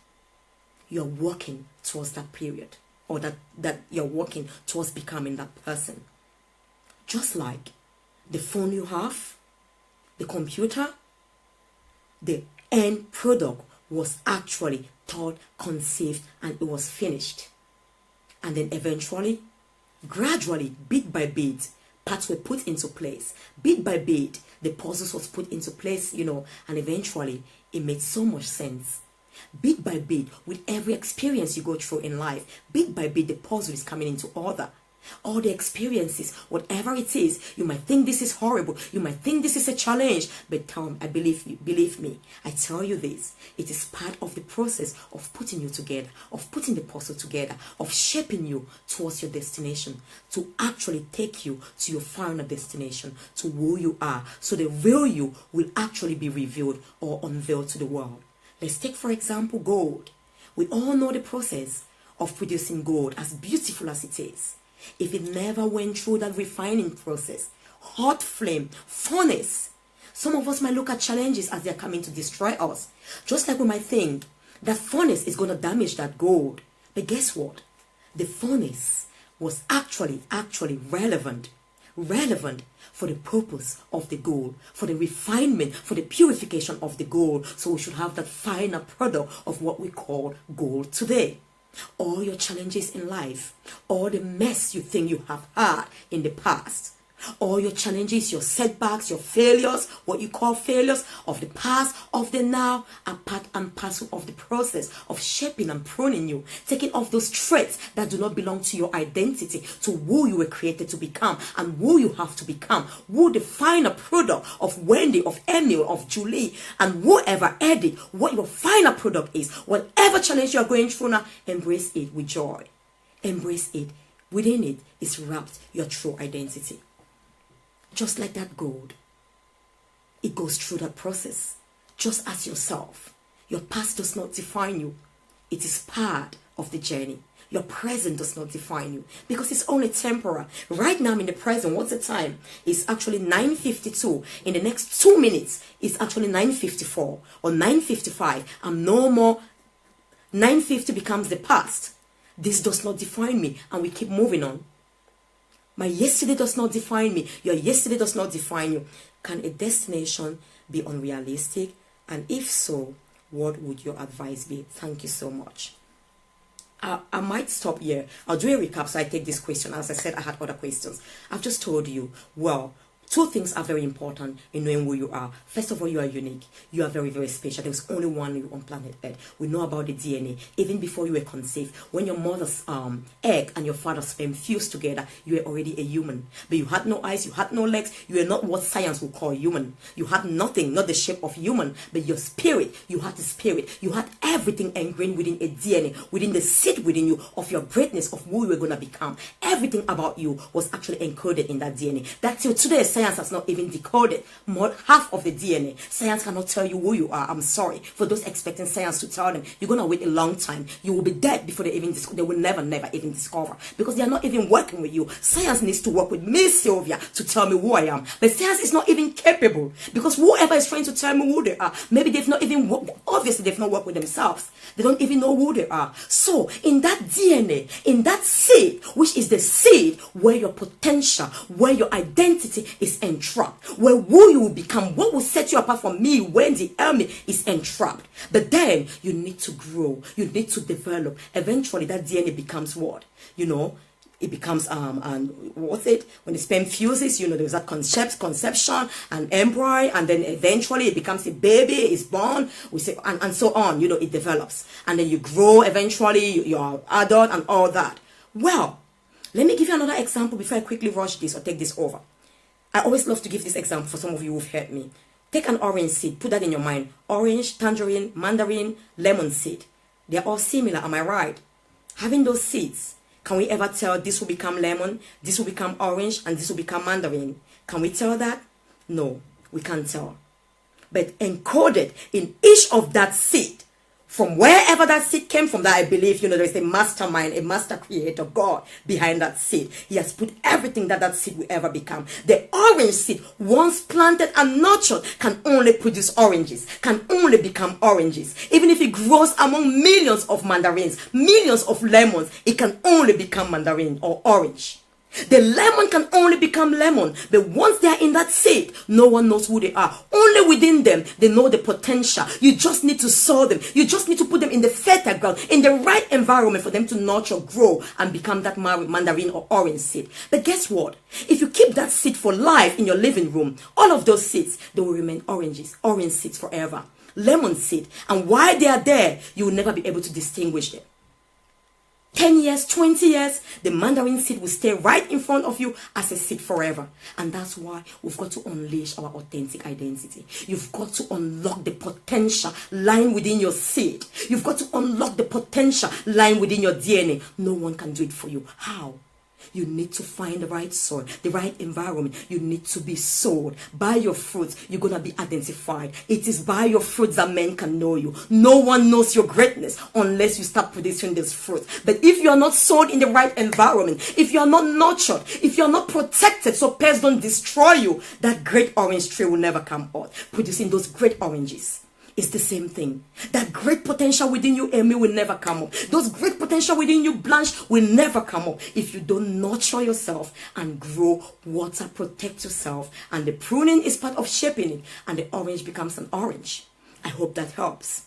You're working towards that period, or that you're working towards becoming that person. Just like the phone you have, the computer, the end product was actually thought, conceived, and it was finished. And then eventually, gradually, bit by bit, parts were put into place. Bit by bit, the puzzles was put into place, and eventually it made so much sense. Bit by bit, with every experience you go through in life, bit by bit, the puzzle is coming into order. All the experiences, whatever it is, you might think this is horrible, you might think this is a challenge, but Tom, I believe me, I tell you this, it is part of the process of putting you together, of putting the puzzle together, of shaping you towards your destination, to actually take you to your final destination, to who you are, so the real you will actually be revealed or unveiled to the world. Let's take, for example, gold. We all know the process of producing gold, as beautiful as it is. If it never went through that refining process, hot flame, furnace, some of us might look at challenges as they're coming to destroy us. Just like we might think that furnace is going to damage that gold. But guess what? The furnace was actually relevant for the purpose of the gold, for the refinement, for the purification of the gold. So we should have that final product of what we call gold today. All your challenges in life, all the mess you think you have had in the past, all your challenges, your setbacks, your failures, what you call failures of the past, of the now, are part and parcel of the process of shaping and pruning you, taking off those traits that do not belong to your identity, to who you were created to become and who you have to become, who the final product of Wendy, of Emil, of Julie, and whoever Eddie, what your final product is. Whatever challenge you are going through now, embrace it with joy. Embrace it. Within it is wrapped your true identity. Just like that gold, it goes through that process. Just as yourself, your past does not define you. It is part of the journey. Your present does not define you because it's only temporal. Right now I'm in the present. What's the time? It's actually 9:52. In the next 2 minutes, it's actually 9:54 or 9:55. I'm no more. 9:50 becomes the past. This does not define me, and we keep moving on. My yesterday does not define me. Your yesterday does not define you. Can a destination be unrealistic? And if so, what would your advice be? Thank you so much. I might stop here. I'll do a recap so I take this question. As I said, I had other questions. I've just told you, well, two things are very important in knowing who you are. First of all, you are unique. You are very, very special. There's only one you on planet Earth. We know about the DNA. Even before you were conceived, when your mother's egg and your father's sperm fused together, you were already a human. But you had no eyes, you had no legs. You were not what science would call human. You had nothing, not the shape of human, but your spirit. You had the spirit. You had everything ingrained within a DNA, within the seed within you of your greatness, of who you were going to become. Everything about you was actually encoded in that DNA. That's till today. Science has not even decoded more half of the DNA. Science cannot tell you who you are. I'm sorry for those expecting science to tell them. You're gonna wait a long time. You will be dead before they even they will never even discover, because they are not even working with you. Science needs to work with me, Sylvia, to tell me who I am. But science is not even capable, because whoever is trying to tell me who they are, maybe they've not even worked. Obviously, they've not worked with themselves. They don't even know who they are. So in that DNA, in that seed, which is the seed where your potential, where your identity is entrapped, where who you will become, what will set you apart from me when the enemy is entrapped. But then you need to grow, you need to develop. Eventually that DNA becomes what? You know, it becomes and what's it, when the sperm fuses, you know, there's that conception and embryo, and then eventually it becomes a baby, is born, we say, and so on. You know, it develops, and then you grow. Eventually you're adult and all that. Well, let me give you another example before I quickly rush this or take this over. I always love to give this example for some of you who've heard me. Take an orange seed, put that in your mind. Orange, tangerine, mandarin, lemon seed. They're all similar, am I right? Having those seeds, can we ever tell this will become lemon, this will become orange, and this will become mandarin? Can we tell that? No, we can't tell. But encoded in each of that seed, from wherever that seed came from, that I believe, you know, there is a mastermind, a master creator, God, behind that seed. He has put everything that that seed will ever become. The orange seed, once planted and nurtured, can only produce oranges, can only become oranges. Even if it grows among millions of mandarins, millions of lemons, it can only become mandarin or orange. The lemon can only become lemon, but once they are in that seed, no one knows who they are. Only within them, they know the potential. You just need to sow them. You just need to put them in the fertile ground, in the right environment for them to nurture, grow, and become that mandarin or orange seed. But guess what? If you keep that seed for life in your living room, all of those seeds, they will remain oranges, orange seeds forever. Lemon seed. And while they are there, you will never be able to distinguish them. 10 years, 20 years, the mandarin seed will stay right in front of you as a seed forever. And that's why we've got to unleash our authentic identity. You've got to unlock the potential lying within your seed. You've got to unlock the potential lying within your DNA. No one can do it for you. How? You need to find the right soil, the right environment. You need to be sowed. By your fruits, you're going to be identified. It is by your fruits that men can know you. No one knows your greatness unless you start producing this fruit. But if you are not sowed in the right environment, if you are not nurtured, if you are not protected so pests don't destroy you, that great orange tree will never come out, producing those great oranges. It's the same thing. That great potential within you, Amy, will never come up. Those great potential within you, Blanche, will never come up if you don't nurture yourself and grow, water, protect yourself. And the pruning is part of shaping it, and the orange becomes an orange. I hope that helps.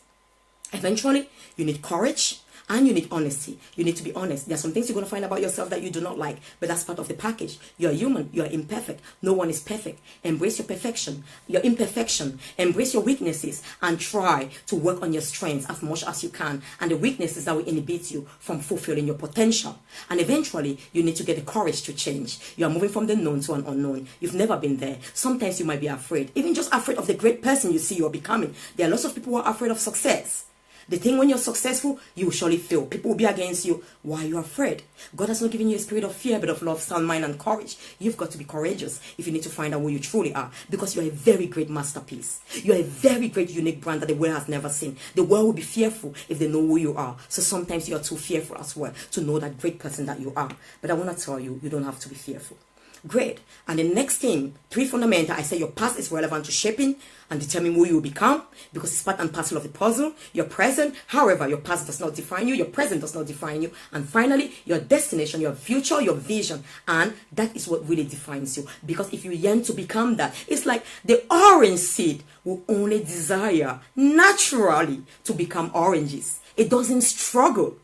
Eventually, you need courage. And you need honesty. You need to be honest. There are some things you're going to find about yourself that you do not like, but that's part of the package. You're human. You're imperfect. No one is perfect. Embrace your perfection, your imperfection. Embrace your weaknesses and try to work on your strengths as much as you can. And the weaknesses that will inhibit you from fulfilling your potential. And eventually, you need to get the courage to change. You are moving from the known to an unknown. You've never been there. Sometimes you might be afraid. Even just afraid of the great person you see you're becoming. There are lots of people who are afraid of success. The thing when you're successful, you will surely fail. People will be against you. Why are you afraid? God has not given you a spirit of fear, but of love, sound mind, and courage. You've got to be courageous if you need to find out who you truly are, because you're a very great masterpiece. You're a very great, unique brand that the world has never seen. The world will be fearful if they know who you are. So sometimes you're too fearful as well to know that great person that you are. But I want to tell you, you don't have to be fearful. Great. And the next thing, 3 fundamental, I say your past is relevant to shaping and determine who you will become, because it's part and parcel of the puzzle. Your present, however, your past does not define you, your present does not define you, and finally, your destination, your future, your vision, and that is what really defines you. Because if you yearn to become that, it's like the orange seed will only desire naturally to become oranges. It doesn't struggle.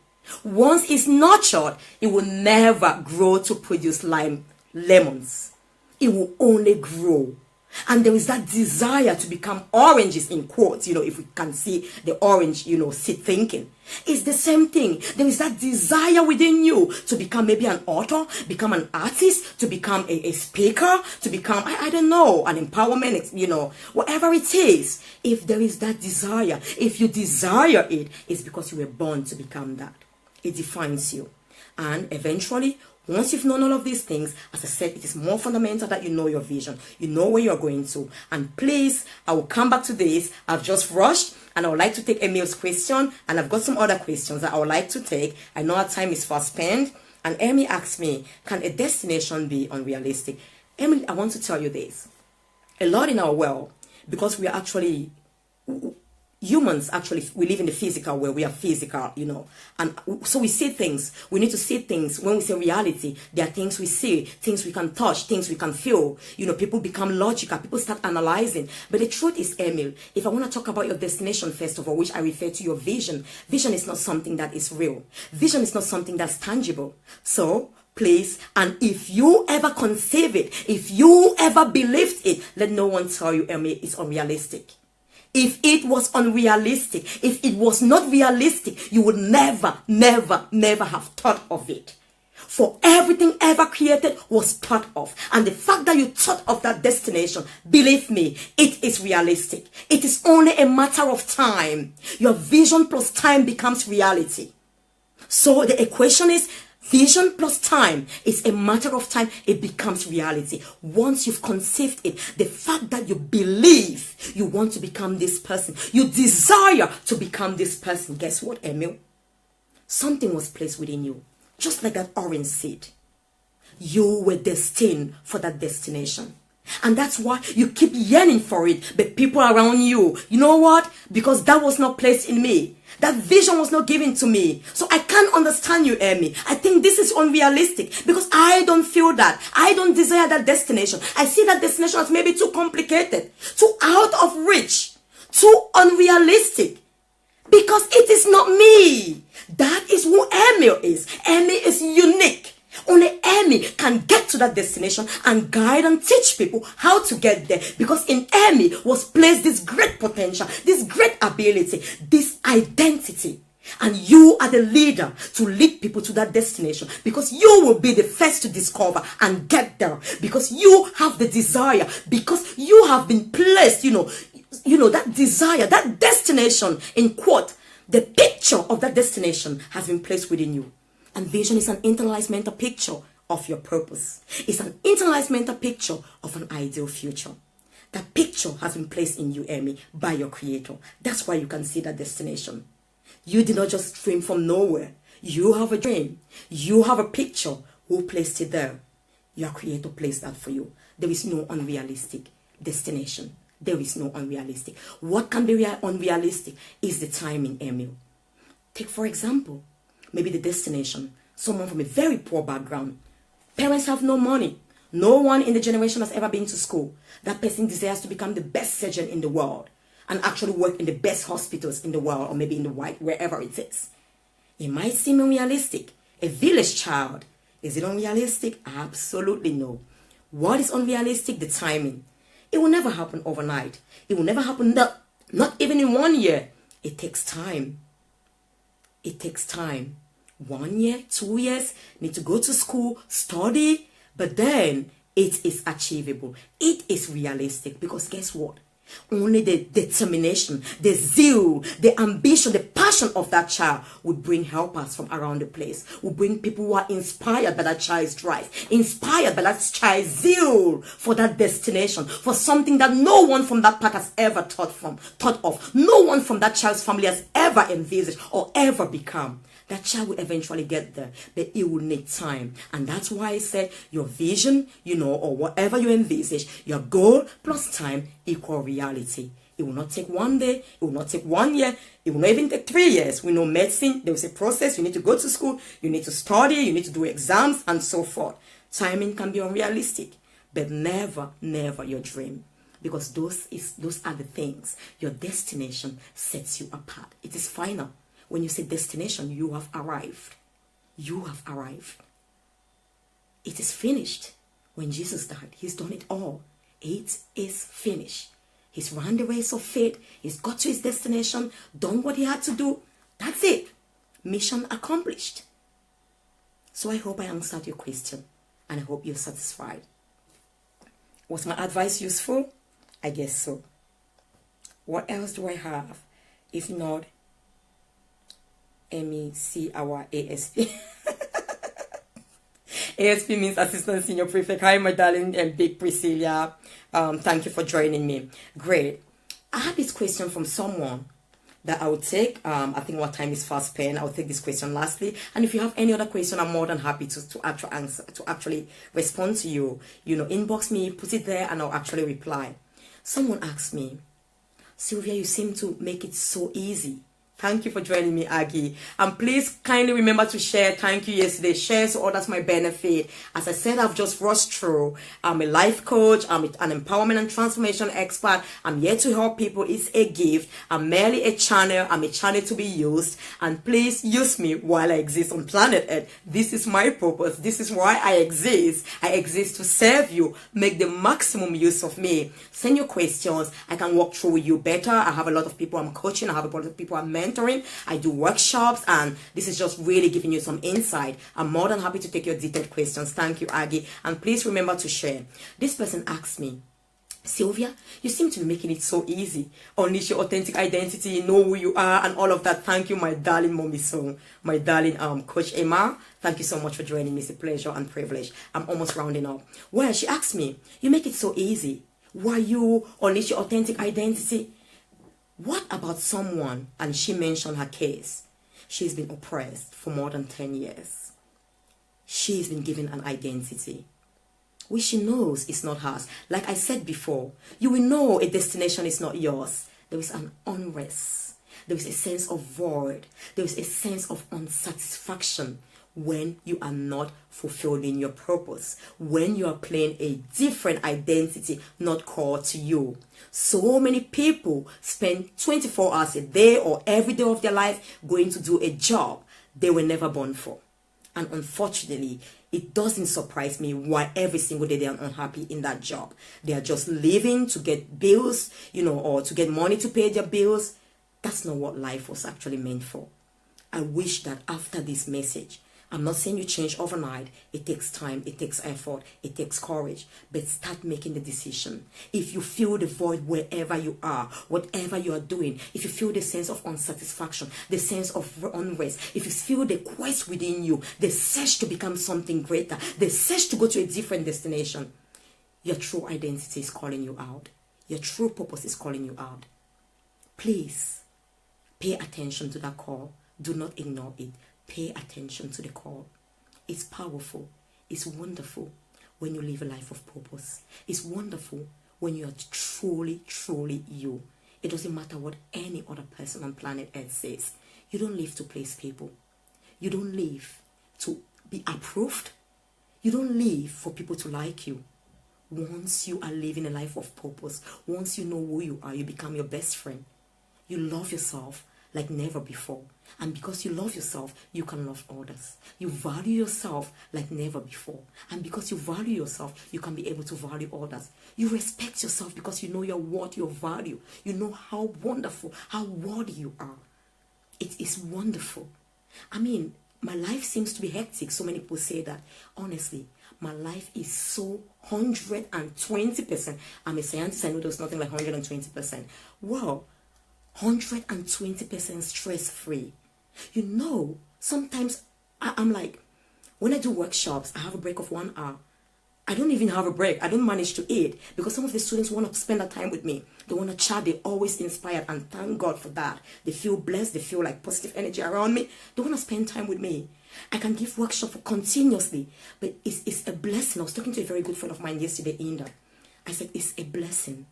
Once it's nurtured, it will never grow to produce lemons. It will only grow. And there is that desire to become oranges, in quotes, if we can see the orange, seed thinking. It's the same thing. There is that desire within you to become maybe an author, become an artist, to become a speaker, to become, I don't know, an empowerment, whatever it is. If there is that desire, if you desire it, it's because you were born to become that. It defines you. And eventually, once you've known all of these things, as I said, it is more fundamental that you know your vision. You know where you're going to. And please, I will come back to this. I've just rushed and I would like to take Emil's question. And I've got some other questions that I would like to take. I know our time is fast spent. And Emil asked me, can a destination be unrealistic? Emil, I want to tell you this. A lot in our world, because we are actually... humans, actually, we live in the physical world. We are physical, and so we see things. We need to see things. When we say reality, there are things we see, things we can touch, things we can feel. People become logical. People start analyzing. But the truth is, Emil, if I want to talk about your destination, first of all, which I refer to your vision, vision is not something that is real. Vision is not something that's tangible. So, please, and if you ever conceive it, if you ever believed it, let no one tell you, Emil, it's unrealistic. If it was unrealistic, if it was not realistic, you would never, never, never have thought of it. For everything ever created was thought of. And the fact that you thought of that destination, believe me, it is realistic. It is only a matter of time. Your vision plus time becomes reality. So the equation is, vision plus time is a matter of time. It becomes reality. Once you've conceived it, the fact that you believe you want to become this person, you desire to become this person, guess what, Emil? Something was placed within you, just like that orange seed. You were destined for that destination. And that's why you keep yearning for it. But people around you, you know what? Because that was not placed in me. That vision was not given to me. So I can't understand you, Emmy. I think this is unrealistic because I don't feel that. I don't desire that destination. I see that destination as maybe too complicated, too out of reach, too unrealistic. Because it is not me. That is who Emmy is. Emmy is unique. Only Emmy can get to that destination and guide and teach people how to get there. Because in Emmy was placed this great potential, this great ability, this identity. And you are the leader to lead people to that destination. Because you will be the first to discover and get there. Because you have the desire. Because you have been placed, that desire, that destination, in quote, the picture of that destination has been placed within you. And vision is an internalized mental picture of your purpose. It's an internalized mental picture of an ideal future. That picture has been placed in you, Emmy, by your creator. That's why you can see that destination. You did not just dream from nowhere. You have a dream. You have a picture. Who placed it there? Your creator placed that for you. There is no unrealistic destination. There is no unrealistic. What can be unrealistic is the timing, Emmy. Take for example, maybe the destination, someone from a very poor background. Parents have no money. No one in the generation has ever been to school. That person desires to become the best surgeon in the world and actually work in the best hospitals in the world, or maybe in the white, wherever it is. It might seem unrealistic. A village child, is it unrealistic? Absolutely no. What is unrealistic? The timing. It will never happen overnight. It will never happen, not even in 1 year. It takes time. It takes time. 1 year, 2 years, need to go to school, study, but then it is achievable. It is realistic because guess what? Only the determination, the zeal, the ambition, the passion passion of that child would bring helpers from around the place, would bring people who are inspired by that child's drive, inspired by that child's zeal for that destination, for something that no one from that pack has ever thought of, no one from that child's family has ever envisaged or ever become. That child will eventually get there, but it will need time. And that's why I said your vision, or whatever you envisage, your goal plus time equal reality. It will not take one day, it will not take 1 year, it will not even take 3 years. We know medicine, there is a process. You need to go to school, you need to study, you need to do exams, and so forth. Timing can be unrealistic, but never your dream. Because those are the things. Your destination sets you apart. It is final. When you say destination, you have arrived. You have arrived. It is finished. When Jesus died, he's done it all. It is finished. He's run the race of faith. He's got to his destination, done what he had to do. That's it. Mission accomplished. So I hope I answered your question, and I hope you're satisfied. Was my advice useful? I guess so. What else do I have? If not, MEC our ASP. ASP means Assistant Senior Prefect. Hi, my darling and big Priscilla. Thank you for joining me. Great. I had this question from someone that I would take. I think what time is fast spent. I'll take this question lastly. And if you have any other question, I'm more than happy to actually respond to you. Inbox me, put it there, and I'll actually reply. Someone asked me, Sylvia, you seem to make it so easy. Thank you for joining me, Aggie. And please kindly remember to share. Thank you yesterday. Share so others might benefit. As I said, I've just rushed through. I'm a life coach. I'm an empowerment and transformation expert. I'm here to help people. It's a gift. I'm merely a channel. I'm a channel to be used. And please use me while I exist on planet Earth. This is my purpose. This is why I exist. I exist to serve you. Make the maximum use of me. Send your questions. I can walk through with you better. I have a lot of people I'm coaching. I have a lot of people I'm mentoring. I do workshops, and this is just really giving you some insight. I'm more than happy to take your detailed questions. Thank you, Aggie. And please remember to share. This person asked me, Sylvia, you seem to be making it so easy. Unleash your authentic identity, know who you are, and all of that. Thank you, my darling mommy song, my darling Coach Emma. Thank you so much for joining me. It's a pleasure and privilege. I'm almost rounding up. Well, she asked me, you make it so easy. Why you unleash your authentic identity? What about someone, and she mentioned her case, she's been oppressed for more than 10 years. She's been given an identity, which she knows is not hers. Like I said before, you will know a destination is not yours. There is an unrest. There is a sense of void. There is a sense of unsatisfaction when you are not fulfilling your purpose, when you are playing a different identity not called to you. So many people spend 24 hours a day or every day of their life going to do a job they were never born for. And unfortunately, it doesn't surprise me why every single day they are unhappy in that job. They are just living to get bills, or to get money to pay their bills. That's not what life was actually meant for. I wish that after this message, I'm not saying you change overnight. It takes time, it takes effort, it takes courage. But start making the decision. If you feel the void wherever you are, whatever you are doing, if you feel the sense of unsatisfaction, the sense of unrest, if you feel the quest within you, the search to become something greater, the search to go to a different destination, your true identity is calling you out. Your true purpose is calling you out. Please pay attention to that call. Do not ignore it. Pay attention to the call. It's powerful. It's wonderful when you live a life of purpose. It's wonderful when you are truly you. It doesn't matter what any other person on planet Earth says. You don't live to please people. You don't live to be approved. You don't live for people to like you. Once you are living a life of purpose, once you know who you are, you become your best friend. You love yourself like never before. And because you love yourself, you can love others. You value yourself like never before. And because you value yourself, you can be able to value others. You respect yourself because you know your worth, your value. You know how wonderful, how worthy you are. It is wonderful. I mean, my life seems to be hectic. So many people say that. Honestly, my life is so 120%. I'm a scientist. I know there's nothing like 120%. Wow. 120% stress-free. You know, sometimes I'm like, when I do workshops, I have a break of 1 hour. I don't even have a break. I don't manage to eat because some of the students want to spend that time with me. They want to chat. They're always inspired, and thank God for that. They feel blessed. They feel like positive energy around me. They want to spend time with me. I can give workshops continuously, but it's a blessing. I was talking to a very good friend of mine yesterday, Inda. I said, it's a blessing.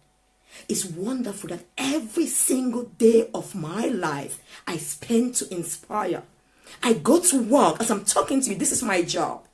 It's wonderful that every single day of my life I spend to inspire. I go to work. As I'm talking to you, this is my job.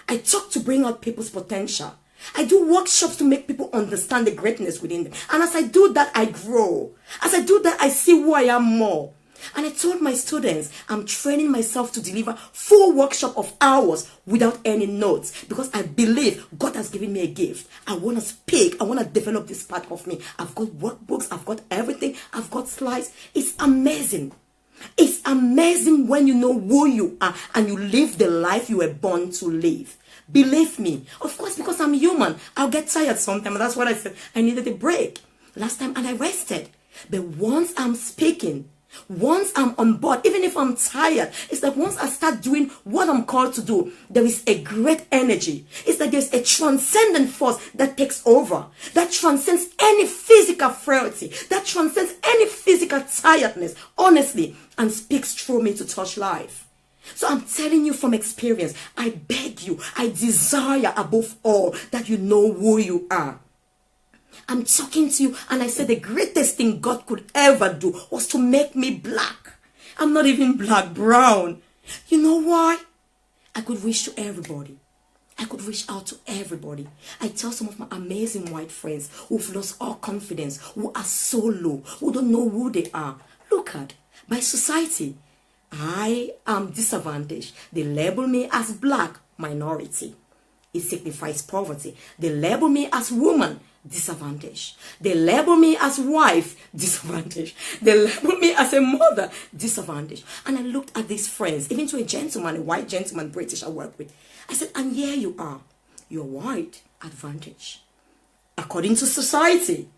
I talk to bring out people's potential. I do workshops to make people understand the greatness within them. And as I do that, I grow. As I do that, I see who I am more. And I told my students, I'm training myself to deliver full workshop of hours without any notes. Because I believe God has given me a gift. I want to speak. I want to develop this part of me. I've got workbooks. I've got everything. I've got slides. It's amazing. It's amazing when you know who you are and you live the life you were born to live. Believe me. Of course, because I'm human, I'll get tired sometimes. That's what I said. I needed a break last time and I rested. But once I'm speaking, once I'm on board, even if I'm tired, it's like once I start doing what I'm called to do, there is a great energy. It's like there's a transcendent force that takes over, that transcends any physical frailty, that transcends any physical tiredness, honestly, and speaks through me to touch life. So I'm telling you from experience, I beg you, I desire above all that you know who you are. I'm talking to you and I said the greatest thing God could ever do was to make me black. I'm not even black, brown. You know why? I could reach to everybody. I could reach out to everybody. I tell some of my amazing white friends who've lost all confidence, who are so low, who don't know who they are. Look at, by society, I am disadvantaged. They label me as black, minority. It signifies poverty. They label me as woman, disadvantage. They label me as wife, disadvantage. They label me as a mother, disadvantage. And I looked at these friends, even to a gentleman, a white gentleman, British I work with. I said, and here you are. You're white, advantage. According to society.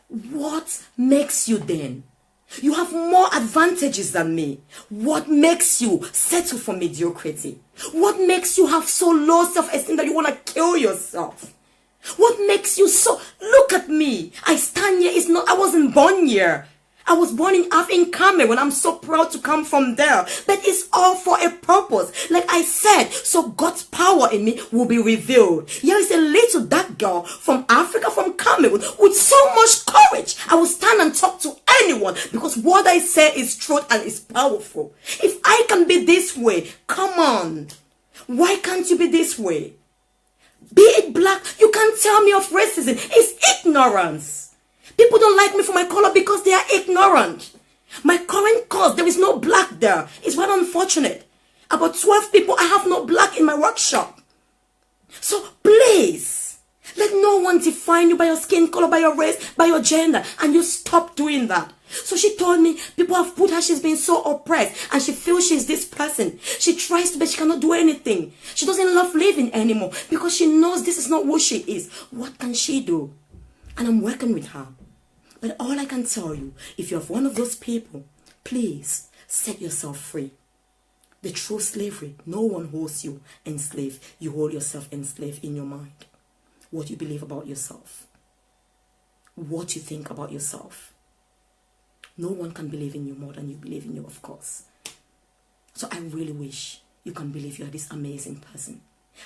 What makes you then? You have more advantages than me. What makes you settle for mediocrity? What makes you have so low self-esteem that you want to kill yourself? What makes you so... Look at me. I stand here. It's not... I wasn't born here. I was born in Cameroon. I'm so proud to come from there. But it's all for a purpose. Like I said, so God's power in me will be revealed. Here is a little dark girl from Africa, from Cameroon, with so much courage. I will stand and talk to anyone because what I say is truth and is powerful. If I can be this way, come on. Why can't you be this way? Be it black, you can't tell me of racism. It's ignorance. People don't like me for my color because they are ignorant. My current cause, there is no black there. It's quite unfortunate. About 12 people, I have no black in my workshop. So please, let no one define you by your skin color, by your race, by your gender. And you stop doing that. So she told me, people have put her, she's been so oppressed. And she feels she's this person. She tries to, but she cannot do anything. She doesn't love living anymore because she knows this is not who she is. What can she do? And I'm working with her. But all I can tell you, if you're one of those people, please set yourself free. The true slavery, no one holds you enslaved. You hold yourself enslaved in your mind. What you believe about yourself. What you think about yourself. No one can believe in you more than you believe in you, of course. So I really wish you can believe you are this amazing person.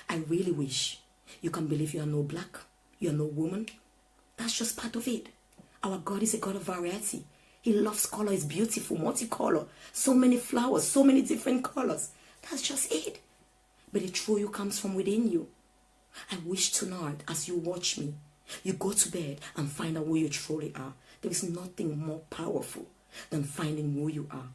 I really wish you can believe you are no black, you are no woman. That's just part of it. Our God is a God of variety. He loves color. It's beautiful, multicolor. So many flowers, so many different colors. That's just it. But the true you comes from within you. I wish tonight, as you watch me, you go to bed and find out who you truly are. There is nothing more powerful than finding who you are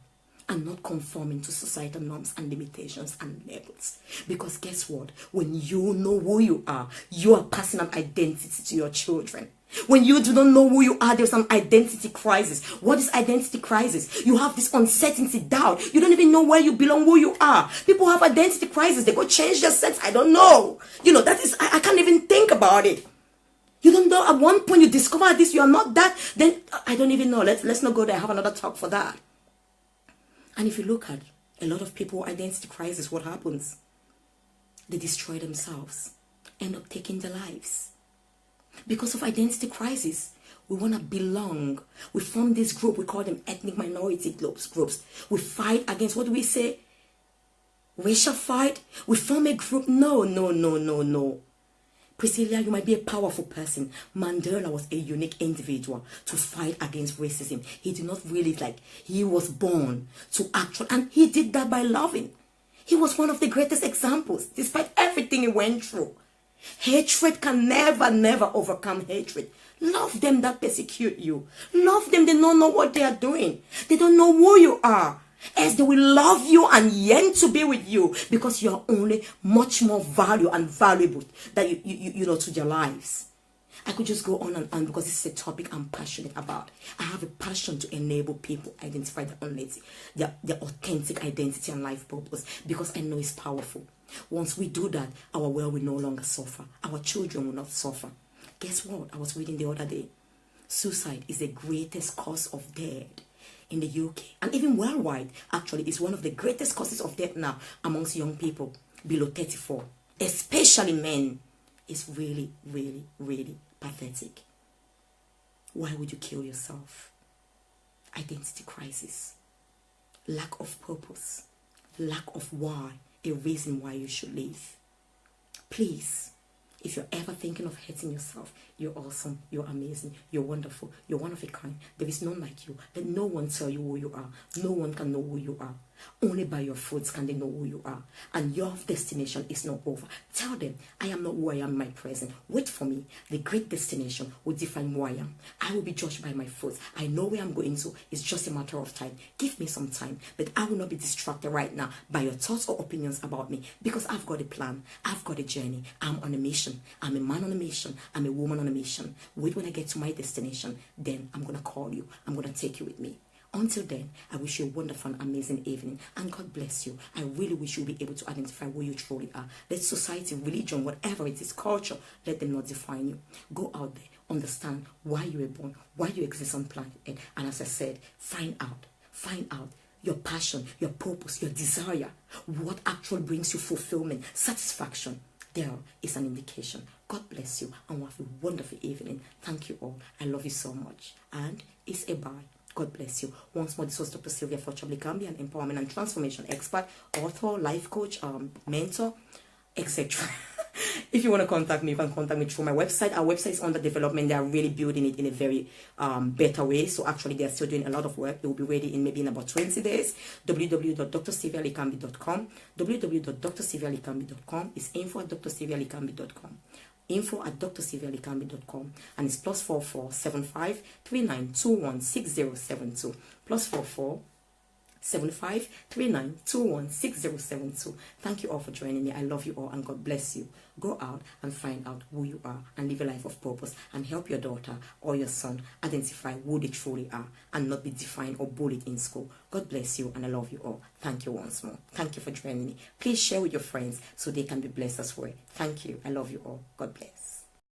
and not conforming to societal norms and limitations and labels. Because guess what? When you know who you are passing an identity to your children. When you do not know who you are, there's an identity crisis. What is identity crisis? You have this uncertainty, doubt. You don't even know where you belong, who you are. People have identity crisis. They go change their sex. I don't know. You know, that is, I can't even think about it. You don't know, at one point you discover this, you are not that, then I don't even know. Let's not go there. I have another talk for that. And if you look at a lot of people, identity crisis, what happens? They destroy themselves, end up taking their lives. Because of identity crisis, we want to belong. We form this group, we call them ethnic minority groups. We fight against, what do we say? Racial fight. We form a group. No. Priscilla, you might be a powerful person. Mandela was a unique individual to fight against racism. He did not really he was born to actually, and he did that by loving. He was one of the greatest examples, despite everything he went through. Hatred can never overcome hatred. Love them that persecute you. Love them, they don't know what they are doing. They don't know who you are. As they will love you and yearn to be with you, because you are only much more valuable and valuable that you know, to their lives. I could just go on and on because this is a topic I'm passionate about. I have a passion to enable people identify their authentic identity and life purpose, because I know it's powerful. Once we do that, our world will no longer suffer. Our children will not suffer. Guess what? I was reading the other day. Suicide is the greatest cause of death in the UK, and even worldwide. Actually, it's one of the greatest causes of death now amongst young people below 34, especially men. It's really pathetic. Why would you kill yourself? Identity crisis, lack of purpose, lack of why, a reason why you should live. Please, if you're ever thinking of hurting yourself, you're awesome, you're amazing, you're wonderful, you're one of a kind. There is none like you. Let no one tell you who you are. No one can know who you are. Only by your fruits can they know who you are. And your destination is not over. Tell them, I am not who I am in my present. Wait for me. The great destination will define who I am. I will be judged by my fruits. I know where I'm going to. It's just a matter of time. Give me some time. But I will not be distracted right now by your thoughts or opinions about me, because I've got a plan. I've got a journey. I'm on a mission. I'm a man on a mission. I'm a woman on a mission. Wait, when I get to my destination, then I'm going to call you. I'm going to take you with me. Until then, I wish you a wonderful and amazing evening, and God bless you. I really wish you'll be able to identify who you truly are. Let society, religion, whatever it is, culture, let them not define you. Go out there, understand why you were born, why you exist on planet Earth, and as I said, find out your passion, your purpose, your desire, what actually brings you fulfillment, satisfaction. There is an indication. God bless you, and have a wonderful evening. Thank you all. I love you so much, and it's a bye. God bless you. Once more, this was Dr. Sylvia Forchabli-Gambi, an empowerment and transformation expert, author, life coach, mentor, etc. If you want to contact me, you can contact me through my website. Our website is under development. They are really building it in a very better way. So actually, they are still doing a lot of work. They will be ready in maybe in about 20 days. www.drsylvialikambi.com. www.drsylvialikambi.com is info@drsylvialikambi.com. info@drsylvialikambi.com, and it's +44 75 39 21 6072 +44 75 39 21 6072. Thank you all for joining me. I love you all, and God bless you. Go out and find out who you are and live a life of purpose, and help your daughter or your son identify who they truly are and not be defined or bullied in school. God bless you, and I love you all. Thank you once more. Thank you for joining me. Please share with your friends so they can be blessed as well. Thank you. I love you all. God bless.